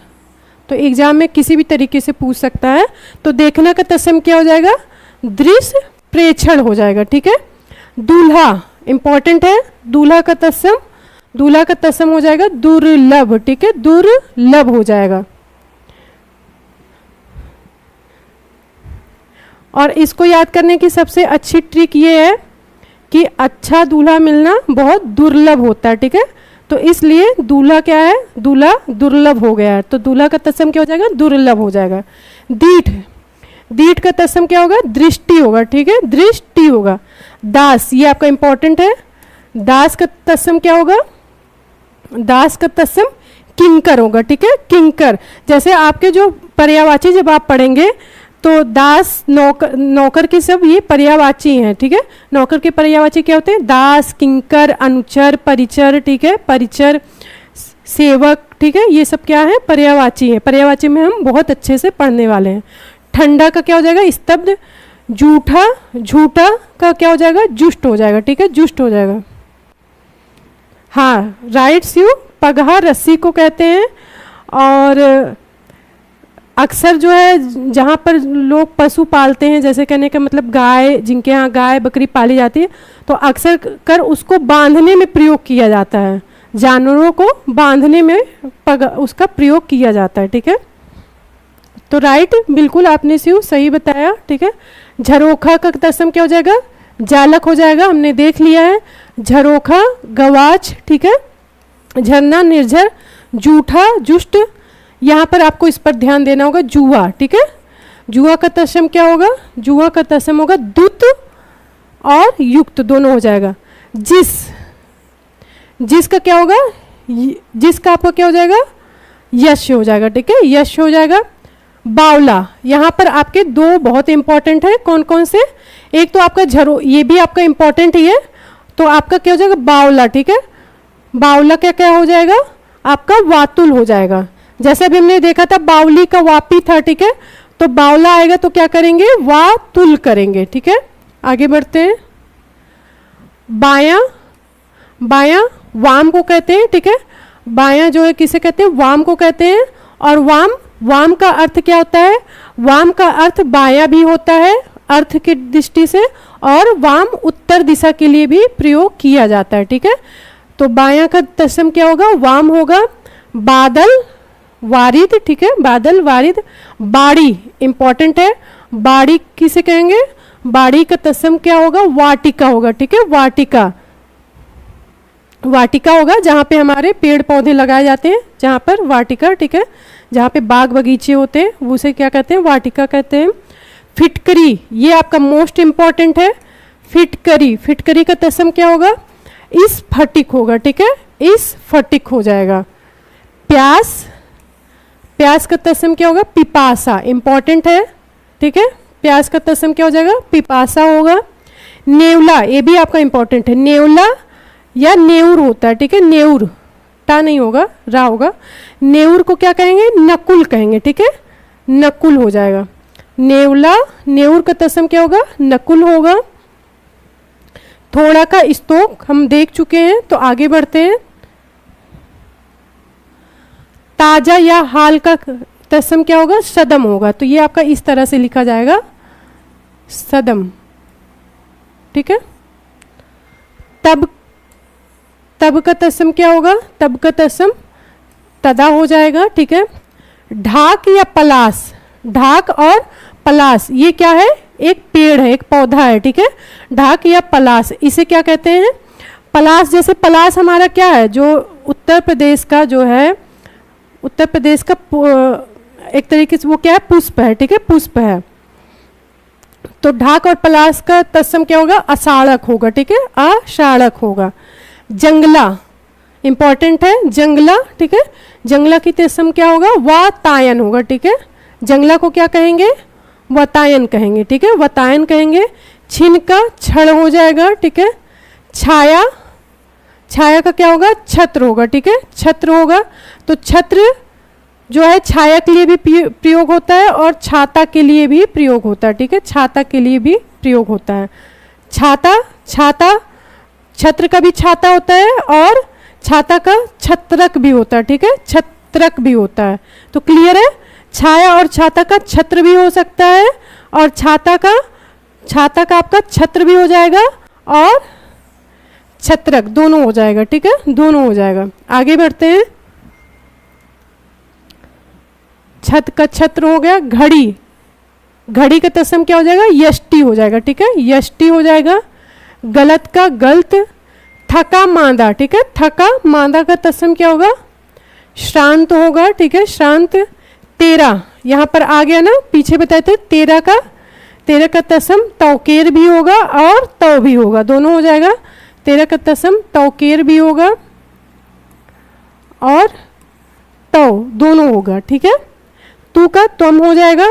तो एग्जाम में किसी भी तरीके से पूछ सकता है। तो देखना का तत्सम क्या हो जाएगा? दृश्य प्रेक्षण हो जाएगा, ठीक है। दूल्हा इंपॉर्टेंट है, दूल्हा का तत्सम, दूल्हा का तत्सम हो जाएगा दुर्लभ, ठीक है। दुर्लभ हो जाएगा। और इसको याद करने की सबसे अच्छी ट्रिक ये है कि अच्छा दूल्हा मिलना बहुत दुर्लभ होता है, ठीक है। तो इसलिए दूल्हा क्या है? दूल्हा दुर्लभ हो गया है, तो दूल्हा का तत्सम क्या हो जाएगा? दुर्लभ हो जाएगा। दीठ, दीठ का तत्सम क्या होगा? दृष्टि होगा, ठीक है। दृष्टि होगा। दास, ये आपका इंपॉर्टेंट है। दास का तत्सम क्या होगा? दास का तत्सम किंकर होगा, ठीक है। किंकर, जैसे आपके जो पर्यायवाची जब आप पढ़ेंगे तो दास, नौकर, नौकर के सब ये पर्यायवाची हैं, ठीक है। नौकर के पर्यायवाची क्या होते हैं? दास, किंकर, अनुचर, परिचर, ठीक है। परिचर, सेवक, ठीक है। ये सब क्या है? पर्यायवाची है। पर्यायवाची में हम बहुत अच्छे से पढ़ने वाले हैं। ठंडा का क्या हो जाएगा? स्तब्ध। जूठा, झूठा का क्या हो जाएगा? जुष्ट हो जाएगा, ठीक है। जुष्ट हो जाएगा। हाँ, राइट्स यू, पगहा रस्सी को कहते हैं। और अक्सर जो है जहाँ पर लोग पशु पालते हैं, जैसे कहने का मतलब गाय, जिनके यहाँ गाय बकरी पाली जाती है, तो अक्सर कर उसको बांधने में प्रयोग किया जाता है। जानवरों को बांधने में उसका प्रयोग किया जाता है, ठीक है। तो राइट, बिल्कुल आपने सही बताया, ठीक है। झरोखा का तत्सम क्या हो जाएगा? जालक हो जाएगा, हमने देख लिया है। झरोखा गवाच, ठीक है। झरना निर्झर। जूठा जुष्ट, यहाँ पर आपको इस पर ध्यान देना होगा। जुआ, ठीक है। जुआ का तत्सम क्या होगा? जुआ का तत्सम होगा दुत और युक्त, दोनों हो जाएगा। जिस, जिस का क्या होगा? जिस का आपका क्या हो जाएगा? यश हो जाएगा, ठीक है। यश हो जाएगा। बावला, यहाँ पर आपके दो बहुत इंपॉर्टेंट है। कौन कौन से? एक तो आपका ये भी आपका इंपॉर्टेंट ही है, तो आपका क्या हो जाएगा? बावला, ठीक है। बावला क्या क्या हो जाएगा? आपका वातुल हो जाएगा। जैसे अभी हमने देखा था बावली का वापी था, ठीक है। तो बावला आएगा तो क्या करेंगे? वातुल करेंगे, ठीक है। आगे बढ़ते हैं। बायां, बायां वाम को कहते हैं, ठीक है। बायां जो है किसे कहते हैं? वाम को कहते हैं। और वाम, वाम का अर्थ क्या होता है? वाम का अर्थ बायां भी होता है अर्थ की दृष्टि से, और वाम उत्तर दिशा के लिए भी प्रयोग किया जाता है, ठीक है। तो बायां का तत्सम क्या होगा? वाम होगा। बादल, वारिद, ठीक है, बादल, वारिद। बाड़ी इंपॉर्टेंट है, बाड़ी किसे कहेंगे? बाड़ी का तत्सम क्या होगा? वाटिका होगा, ठीक है, वाटिका। वाटिका होगा जहाँ पे हमारे पेड़ पौधे लगाए जाते हैं, जहाँ पर वाटिका, ठीक है, जहाँ पे बाग बगीचे होते हैं, वो उसे क्या कहते हैं? वाटिका कहते हैं। फिटकरी, ये आपका मोस्ट इंपॉर्टेंट है। फिटकरी, फिटकरी का तत्सम क्या होगा? इस फटिक होगा, ठीक है, इस फटिक हो जाएगा। प्यास, प्यास का तत्सम क्या होगा? पिपासा, इंपॉर्टेंट है, ठीक है, प्यास का तत्सम क्या हो जाएगा? पिपासा होगा। नेवला, ये भी आपका इंपॉर्टेंट है, नेवला या नेउर होता है, ठीक है, नेउर, टा नहीं होगा, रा होगा। नेउर को क्या कहेंगे? नकुल कहेंगे, ठीक है, नकुल हो जाएगा। नेवला, नेउर का तत्सम क्या होगा? नकुल होगा। थोड़ा का स्तोक हम देख चुके हैं, तो आगे बढ़ते हैं। ताजा या हाल का तत्सम क्या होगा? सदम होगा। तो ये आपका इस तरह से लिखा जाएगा, सदम, ठीक है। तब, तब का तत्सम क्या होगा? तब का तत्सम तदा हो जाएगा, ठीक है। ढाक या पलास, ढाक और पलास ये क्या है? एक पेड़ है, एक पौधा है, ठीक है। ढाक या पलास, इसे क्या कहते हैं? पलास, जैसे पलास हमारा क्या है? जो उत्तर प्रदेश का जो है, उत्तर प्रदेश का एक तरीके से वो क्या है? पुष्प है, ठीक है, पुष्प है। तो ढाक और पलास का तत्सम क्या होगा? अषाढ़क होगा, ठीक है, अषाढ़क होगा। जंगला इंपॉर्टेंट है, जंगला, ठीक है, जंगला की तत्सम क्या होगा? वातायन होगा, ठीक है। जंगला को क्या कहेंगे? वातायन कहेंगे, ठीक है, वातायन कहेंगे। छिन का छड़ हो जाएगा, ठीक है। छाया, छाया का क्या होगा? छत्र होगा, ठीक है, छत्र होगा। तो छत्र जो है छाया के लिए भी प्रयोग होता है और छाता के लिए भी प्रयोग होता है, ठीक है, छाता के लिए भी प्रयोग होता है। छाता, छाता, छत्र का भी छाता होता है और छाता का छत्रक भी होता है, ठीक है, छत्रक भी होता है। तो क्लियर है, छाया और छाता का छत्र भी हो सकता है और छाता का आपका छत्र भी हो जाएगा और छत्रक दोनों हो जाएगा, ठीक है, दोनों हो जाएगा। आगे बढ़ते हैं। छत का छत्र हो गया। घड़ी, घड़ी का तत्सम क्या हो जाएगा? यष्टि हो जाएगा, ठीक है, यष्टि हो जाएगा। गलत का गलत। थका मांदा, ठीक है, थका मांदा का तत्सम क्या होगा? श्रांत होगा, ठीक है, श्रांत। तेरा, यहाँ पर आ गया ना, पीछे बताए थे तेरा का तत्सम तौकेर भी होगा और तव भी होगा, दोनों हो जाएगा। तेरा का तत्सम तौकेर भी होगा और तव दोनों होगा, ठीक है। तू का त्वम हो जाएगा,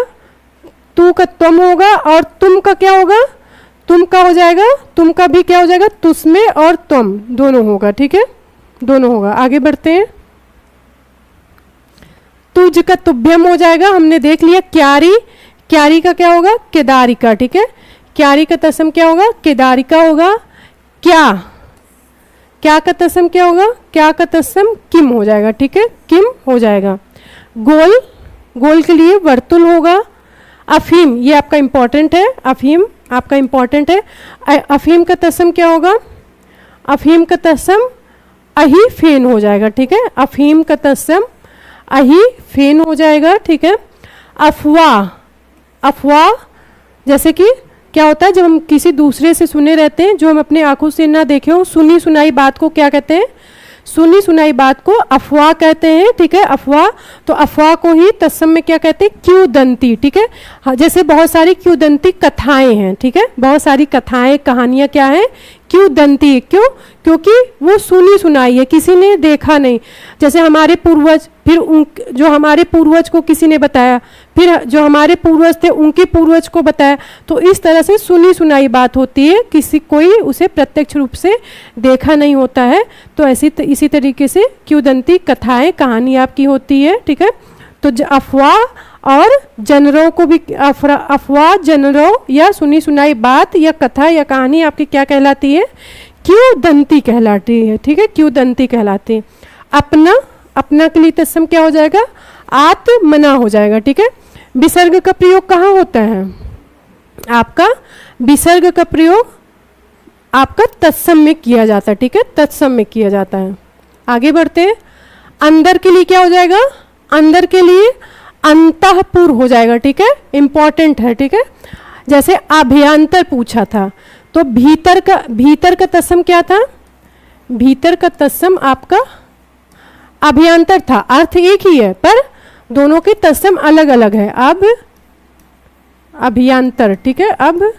तू का त्वम होगा और तुम का क्या होगा? तुम का हो जाएगा, तुम का भी क्या हो जाएगा? तुस्मे और त्वम दोनों होगा, ठीक है, दोनों होगा। आगे बढ़ते हैं। तुझ का तुभ्यम हो जाएगा, हमने देख लिया। क्यारी, क्यारी का क्या होगा? केदारिका, ठीक है, क्यारी का तत्सम क्या होगा? केदारिका होगा। क्या, क्या का तत्सम क्या होगा? क्या का तत्सम किम हो जाएगा, ठीक है, किम हो जाएगा। गोल, गोल के लिए वर्तुल होगा। अफीम, ये आपका इंपॉर्टेंट है, अफीम आपका इंपॉर्टेंट है। अफीम का तत्सम क्या होगा? अफीम का तत्सम अही फेन हो जाएगा, ठीक है, अफीम का तत्सम अही फेन हो जाएगा, ठीक है। अफवाह, अफवाह जैसे कि क्या होता है जब हम किसी दूसरे से सुने रहते हैं, जो हम अपने आंखों से ना देखे हो, सुनी सुनाई बात को क्या कहते हैं? सुनी सुनाई बात को अफवाह कहते हैं, ठीक है, अफवाह। तो अफवाह को ही तत्सम में क्या कहते हैं? क्यूदंती, ठीक है। हाँ, जैसे बहुत सारी क्यूदंती कथाएं हैं, ठीक है, बहुत सारी कथाएं कहानियां क्या है? क्यूदंती। क्यों? क्योंकि वो सुनी सुनाई है, किसी ने देखा नहीं। जैसे हमारे पूर्वज, फिर जो हमारे पूर्वज को किसी ने बताया, फिर जो हमारे पूर्वज थे उनके पूर्वज को बताया, तो इस तरह से सुनी सुनाई बात होती है, किसी कोई उसे प्रत्यक्ष रूप से देखा नहीं होता है। तो इसी तरीके से क्यूदंती कथाएं कहानी आपकी होती है, ठीक है। तो अफवाह और जनरों को भी, अफवाह जनरों या सुनी सुनाई बात या कथा या कहानी आपकी क्या कहलाती है? क्यूदंती कहलाती है, ठीक है, क्यूदंती कहलाती है। अपना, अपना के लिए तत्सम क्या हो जाएगा? आत्मना हो जाएगा, ठीक है। विसर्ग का प्रयोग कहाँ होता है आपका? विसर्ग का प्रयोग आपका तत्सम में किया जाता है, ठीक है, तत्सम में किया जाता है। आगे बढ़ते हैं। अंदर के लिए क्या हो जाएगा? अंदर के लिए अंतःपुर हो जाएगा, ठीक है, इंपॉर्टेंट है, ठीक है। जैसे अभ्यंतर पूछा था तो भीतर का तत्सम क्या था? भीतर का तत्सम आपका अभ्यंतर था, अर्थ एक ही है पर दोनों के तत्सम अलग अलग है। अब अभ्यंतर, ठीक है, अब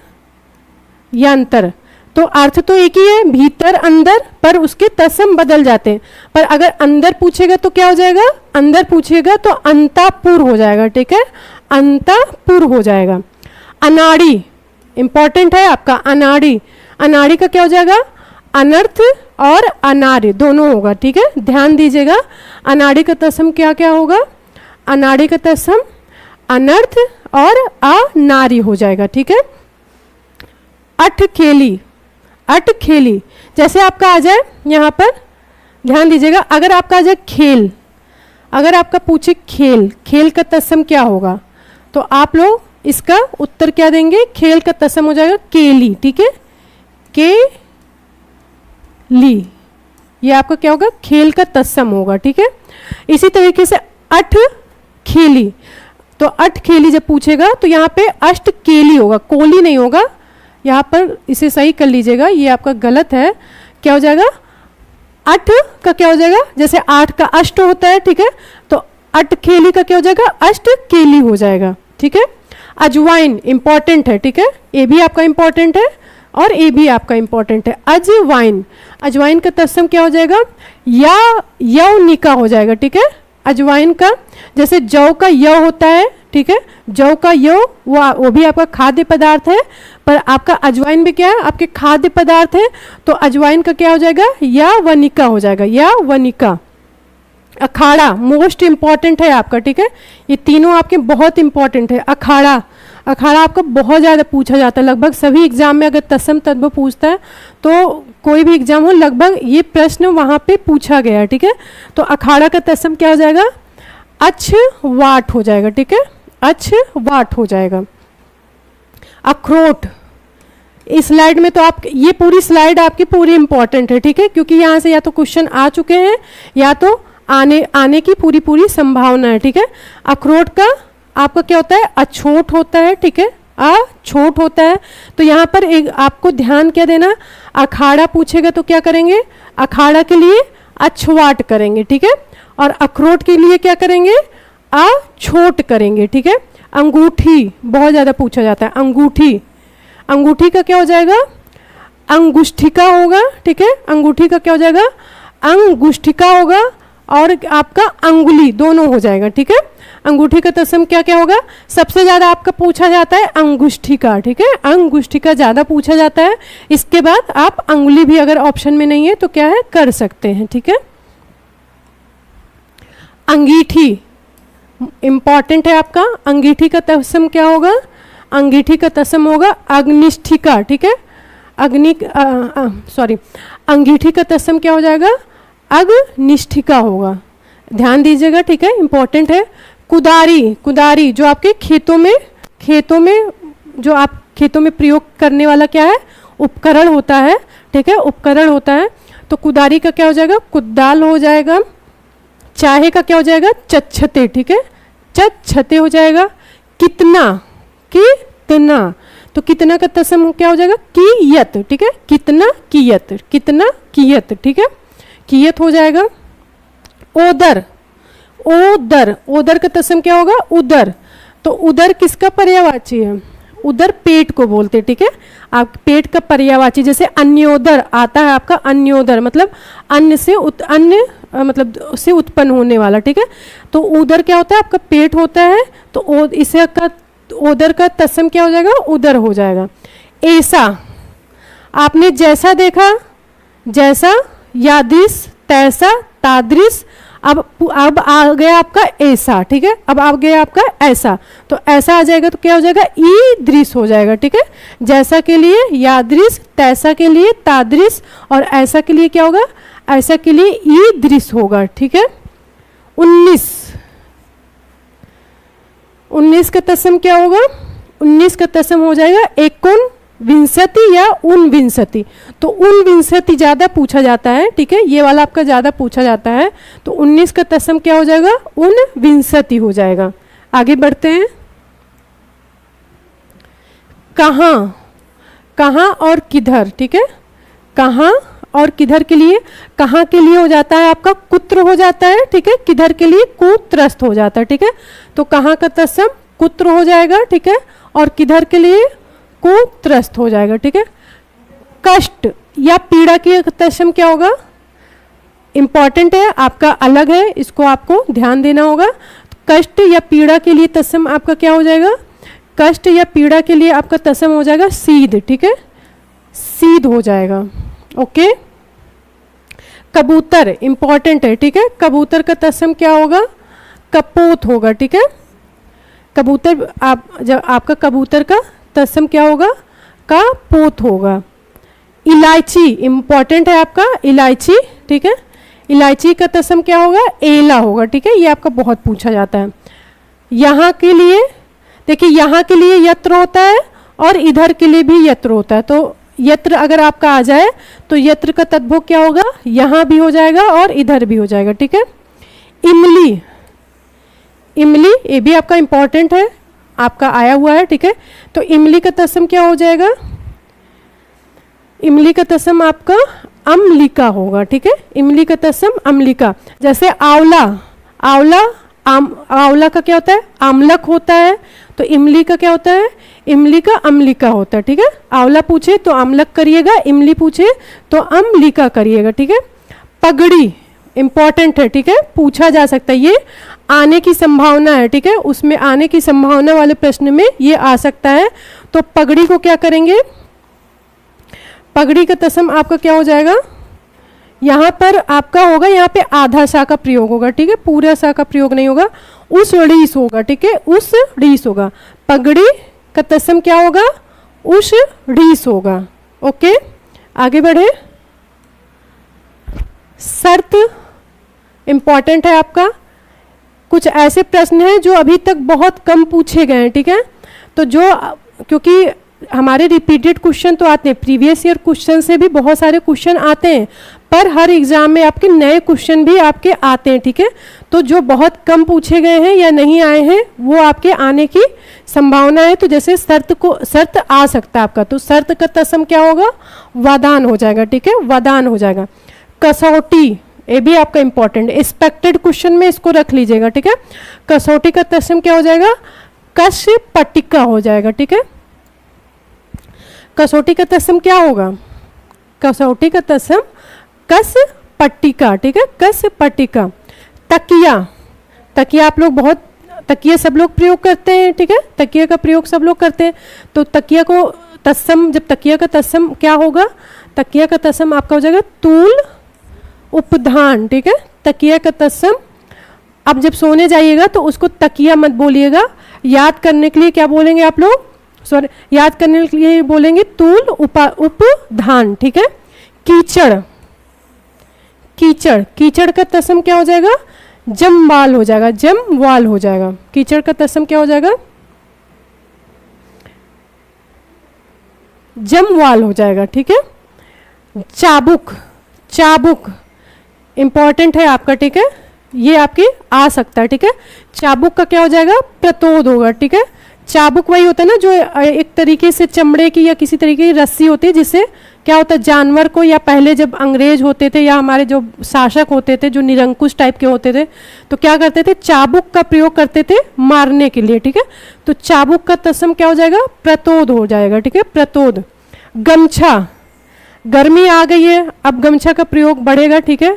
यंत्र, तो अर्थ तो एक ही है भीतर अंदर, पर उसके तत्सम बदल जाते हैं। पर अगर अंदर पूछेगा तो क्या हो जाएगा? अंदर पूछेगा तो अंतापुर हो जाएगा, ठीक है, अंतापुर हो जाएगा। अनाड़ी इंपॉर्टेंट है आपका, अनाड़ी, अनाड़ी का क्या हो जाएगा? अनर्थ और अनार्य दोनों होगा, ठीक है, ध्यान दीजिएगा। अनाड़ी का तत्सम क्या क्या होगा? अनाड़ी का तत्सम अनर्थ और अनार्य हो जाएगा, ठीक है। अठखेली, अठखेली, जैसे आपका आ जाए यहाँ पर ध्यान दीजिएगा, अगर आपका आ जाए खेल, अगर आपका पूछे खेल, खेल का तत्सम क्या होगा तो आप लोग इसका उत्तर क्या देंगे? खेल का तत्सम हो जाएगा केली, ठीक है, केली, ये आपका क्या होगा? खेल का तत्सम होगा, ठीक है। इसी तरीके से अठ खेली, तो अठ खेली जब पूछेगा तो यहाँ पे अष्ट केली होगा, कोली नहीं होगा। यहाँ पर इसे सही कर लीजिएगा, ये आपका गलत है। क्या हो जाएगा? अठ का क्या हो जाएगा? जैसे 8 का अष्ट होता है, ठीक है, तो अठ खेली का क्या हो जाएगा? अष्ट केली हो जाएगा, ठीक है। अजवाइन इंपॉर्टेंट है, ठीक है, ये भी आपका इंपॉर्टेंट है और ये भी आपका इंपॉर्टेंट है। अजवाइन, अजवाइन का तत्सम क्या हो जाएगा? या यौनिका हो जाएगा, ठीक है। अजवाइन का जैसे जौ का यौ होता है, ठीक है, जौ का यौ वो भी आपका खाद्य पदार्थ है, पर आपका अजवाइन भी क्या है? आपके खाद्य पदार्थ है, तो अजवाइन का क्या हो जाएगा? या वनिका हो जाएगा, या वनिका। अखाड़ा मोस्ट इंपॉर्टेंट है आपका, ठीक है, ये तीनों आपके बहुत इंपॉर्टेंट है। अखाड़ा, अखाड़ा आपका बहुत ज़्यादा पूछा जाता है, लगभग सभी एग्जाम में अगर तत्सम तद्भव पूछता है तो कोई भी एग्जाम हो लगभग ये प्रश्न वहाँ पे पूछा गया है, ठीक है। तो अखाड़ा का तत्सम क्या हो जाएगा? अक्षवाट हो जाएगा, ठीक है, अक्षवाट हो जाएगा। अखरोट, इस स्लाइड में तो आप ये पूरी स्लाइड आपकी पूरी इंपॉर्टेंट है, ठीक है, क्योंकि यहाँ से या तो क्वेश्चन आ चुके हैं या तो आने की पूरी संभावना है, ठीक है। अखरोट का आपका क्या होता है? अछोट होता है, ठीक है, अछोट होता है। तो यहाँ पर एक आपको ध्यान क्या देना, अखाड़ा पूछेगा तो क्या करेंगे? अखाड़ा के लिए अछवाट करेंगे, ठीक है, और अखरोट के लिए क्या करेंगे? अछोट करेंगे, ठीक है। अंगूठी बहुत ज़्यादा पूछा जाता है, अंगूठी, अंगूठी का क्या हो जाएगा? अंगुष्ठिका होगा, ठीक है, अंगूठी का क्या हो जाएगा? अंगुष्ठिका होगा, और आपका अंगुली दोनों हो जाएगा, ठीक है। अंगूठी का तत्सम क्या क्या होगा? सबसे ज़्यादा आपका पूछा जाता है अंगुष्ठिका, ठीक है, अंगुष्ठिका ज़्यादा पूछा जाता है। इसके बाद आप अंगुली भी अगर ऑप्शन में नहीं है तो क्या है? कर सकते हैं, ठीक है। अंगीठी इंपॉर्टेंट है आपका, अंगीठी का तत्सम क्या होगा? अंगीठी का तत्सम होगा अग्निष्ठिका, ठीक है, अंगीठी का तत्सम क्या हो जाएगा? अग्निष्ठिका होगा, ध्यान दीजिएगा, ठीक है, इंपॉर्टेंट है। कुदारी, कुदारी जो आपके खेतों में जो आप खेतों में प्रयोग करने वाला क्या है? उपकरण होता है, ठीक है, उपकरण होता है। तो कुदारी का क्या हो जाएगा? कुदाल हो जाएगा। चाहे का क्या हो जाएगा? चच्छते, ठीक है, चच्छते हो जाएगा। कितना, कितना, तो कितना का तत्सम क्या हो जाएगा? कियत, ठीक है, कितना कियत, कितना कियत, ठीक है, कियत हो जाएगा। ओदर, ओदर, ओदर का तत्सम क्या होगा? उदर, तो उदर किसका पर्यायवाची है? उदर पेट को बोलते हैं, ठीक है, आप पेट का पर्यायवाची। जैसे अन्योदर आता है आपका, अन्योदर मतलब अन्न से अन्न मतलब से उत्पन्न होने वाला, ठीक है। तो उदर क्या होता है? आपका पेट होता है, तो इसे का उदर का तत्सम क्या हो जाएगा? उदर हो जाएगा। ऐसा, आपने जैसा देखा, जैसा, यादृश, तैसा, तादृश, अब आ गया आपका ऐसा, ठीक है, अब आ गया आपका ऐसा, तो ऐसा आ जाएगा तो क्या हो जाएगा? ईदृश हो जाएगा, ठीक है। जैसा के लिए यादृश, तैसा के लिए तादृश, और ऐसा के लिए क्या होगा? ऐसा के लिए ईदृश होगा, ठीक है। 19 19 का तत्सम क्या होगा? 19 का तत्सम हो जाएगा एकोन विंशति या ऊनविंशति। तो ऊनविंशति ज़्यादा पूछा जाता है, ठीक है, ये वाला आपका ज़्यादा पूछा जाता है। तो 19 का तत्सम क्या हो जाएगा? ऊनविंशति हो जाएगा। आगे बढ़ते हैं। कहाँ, कहाँ और किधर, ठीक है, कहाँ और किधर के लिए, कहाँ के लिए हो जाता है आपका कुत्र हो जाता है, ठीक है, किधर के लिए कुत्रस्त हो जाता है, ठीक है। तो कहाँ का तत्सम कुत्र हो जाएगा, ठीक है, और किधर के लिए कुत्रस्त हो जाएगा, ठीक है। कष्ट या पीड़ा की तत्सम क्या होगा? इंपॉर्टेंट है आपका, अलग है, इसको आपको ध्यान देना होगा। कष्ट या पीड़ा के लिए तत्सम आपका क्या हो जाएगा? कष्ट या पीड़ा के लिए आपका तत्सम हो जाएगा सीध, ठीक है, सीध हो जाएगा। ओके। कबूतर इंपॉर्टेंट है, ठीक है, कबूतर का तत्सम क्या होगा? कपोत होगा, ठीक है। कबूतर जब आपका कबूतर का तत्सम क्या होगा? का पोत होगा। इलायची इंपॉर्टेंट है आपका, इलायची, ठीक है, इलायची का तत्सम क्या होगा? एला होगा, ठीक है, ये आपका बहुत पूछा जाता है। यहाँ के लिए देखिए, यहाँ के लिए यत्र होता है और इधर के लिए भी यत्र होता है। तो यत्र अगर आपका आ जाए तो यत्र का तद्भव क्या होगा? यहाँ भी हो जाएगा और इधर भी हो जाएगा, ठीक है। इमली, इमली ये भी आपका इंपॉर्टेंट है, आपका आया हुआ है, ठीक है। तो इमली का तत्सम क्या हो जाएगा? इमली का तत्सम आपका अम्लिका होगा, ठीक है, इमली का तत्सम अम्लिका। जैसे आंवला, आंवला आंवला का क्या होता है? आम्लक होता है। तो इमली का क्या होता है? इमली का अम्लिका होता है, ठीक है। आंवला पूछे तो आम्लक करिएगा, इमली पूछे तो अम्लिका करिएगा, ठीक है। पगड़ी इंपॉर्टेंट है, ठीक है, पूछा जा सकता है, ये आने की संभावना है, ठीक है, उसमें आने की संभावना वाले प्रश्न में ये आ सकता है। तो पगड़ी को क्या करेंगे? पगड़ी का तत्सम आपका क्या हो जाएगा? यहाँ पर आपका होगा, यहाँ पे आधा सा का प्रयोग होगा, ठीक है, पूरा सा का प्रयोग नहीं होगा, उस रीस होगा, ठीक है, उस रीस होगा। पगड़ी का तत्सम क्या होगा? उस रीस होगा। ओके, आगे बढ़े। शर्त इंपॉर्टेंट है आपका, कुछ ऐसे प्रश्न हैं जो अभी तक बहुत कम पूछे गए हैं, ठीक है। तो जो क्योंकि हमारे रिपीटेड क्वेश्चन तो आते हैं, प्रीवियस ईयर क्वेश्चन से भी बहुत सारे क्वेश्चन आते हैं, पर हर एग्जाम में आपके नए क्वेश्चन भी आपके आते हैं, ठीक है। तो जो बहुत कम पूछे गए हैं या नहीं आए हैं वो आपके आने की संभावना है। तो जैसे शर्त आ सकता है आपका, तो शर्त का तत्सम क्या होगा? वादान हो जाएगा, ठीक है, वादान हो जाएगा। कसौटी ये भी आपका इंपॉर्टेंट, एक्सपेक्टेड क्वेश्चन में इसको रख लीजिएगा, ठीक है। कसौटी का तत्सम क्या हो जाएगा? कश पट्टिका हो जाएगा, ठीक है। कसौटी का तत्सम क्या होगा? कसौटी का तत्सम कस पट्टिका, ठीक है, कस पट्टिका। तकिया, तकिया आप लोग बहुत, तकिया सब लोग प्रयोग करते हैं, ठीक है, तकिया का प्रयोग सब लोग करते हैं। तो तकिया को तत्सम, जब तकिया का तत्सम क्या होगा? तकिया का तत्सम आपका हो जाएगा तूल उपधान, ठीक है, तकिया का तत्सम। अब जब सोने जाइएगा तो उसको तकिया मत बोलिएगा, याद करने के लिए क्या बोलेंगे आप लोग? सॉरी, याद करने के लिए बोलेंगे तूल उपधान, ठीक है। कीचड़, कीचड़, कीचड़ का तत्सम क्या हो जाएगा? जमवाल हो जाएगा, जमवाल हो जाएगा। कीचड़ का तत्सम क्या हो जाएगा? जमवाल हो जाएगा, ठीक है। चाबुक, चाबुक इंपॉर्टेंट है आपका, ठीक है, ये आपके आ सकता है, ठीक है। चाबुक का क्या हो जाएगा? प्रतोद होगा, ठीक है। चाबुक वही होता है ना जो एक तरीके से चमड़े की या किसी तरीके की रस्सी होती है, जिससे क्या होता है जानवर को, या पहले जब अंग्रेज होते थे या हमारे जो शासक होते थे जो निरंकुश टाइप के होते थे, तो क्या करते थे? चाबुक का प्रयोग करते थे मारने के लिए, ठीक है। तो चाबुक का तत्सम क्या हो जाएगा? प्रतोद हो जाएगा, ठीक है, प्रतोद। गमछा, गर्मी आ गई है, अब गमछा का प्रयोग बढ़ेगा, ठीक है।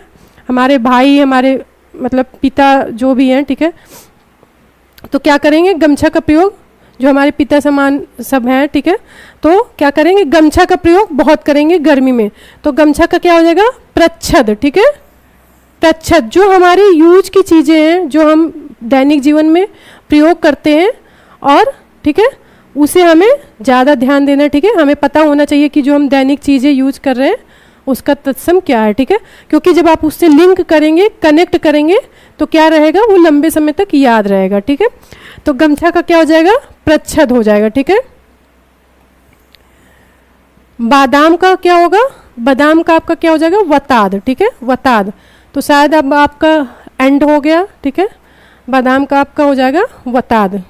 हमारे भाई, हमारे मतलब पिता जो भी हैं, ठीक है, तो क्या करेंगे? गमछा का प्रयोग, जो हमारे पिता समान सब हैं, ठीक है, तो क्या करेंगे? गमछा का प्रयोग बहुत करेंगे गर्मी में। तो गमछा का क्या हो जाएगा? प्रच्छद, ठीक है, प्रच्छद। जो हमारी यूज की चीज़ें हैं, जो हम दैनिक जीवन में प्रयोग करते हैं, और ठीक है, उसे हमें ज़्यादा ध्यान देना, ठीक है। हमें पता होना चाहिए कि जो हम दैनिक चीज़ें यूज कर रहे हैं उसका तत्सम क्या है, ठीक है, क्योंकि जब आप उससे लिंक करेंगे, कनेक्ट करेंगे, तो क्या रहेगा? वो लंबे समय तक याद रहेगा, ठीक है। तो गमछा का क्या हो जाएगा, प्रच्छद हो जाएगा। ठीक है, बादाम का क्या होगा, बादाम का आपका क्या हो जाएगा, वताद। ठीक है, वताद। तो शायद अब आपका एंड हो गया। ठीक है, बादाम का आपका हो जाएगा वताद।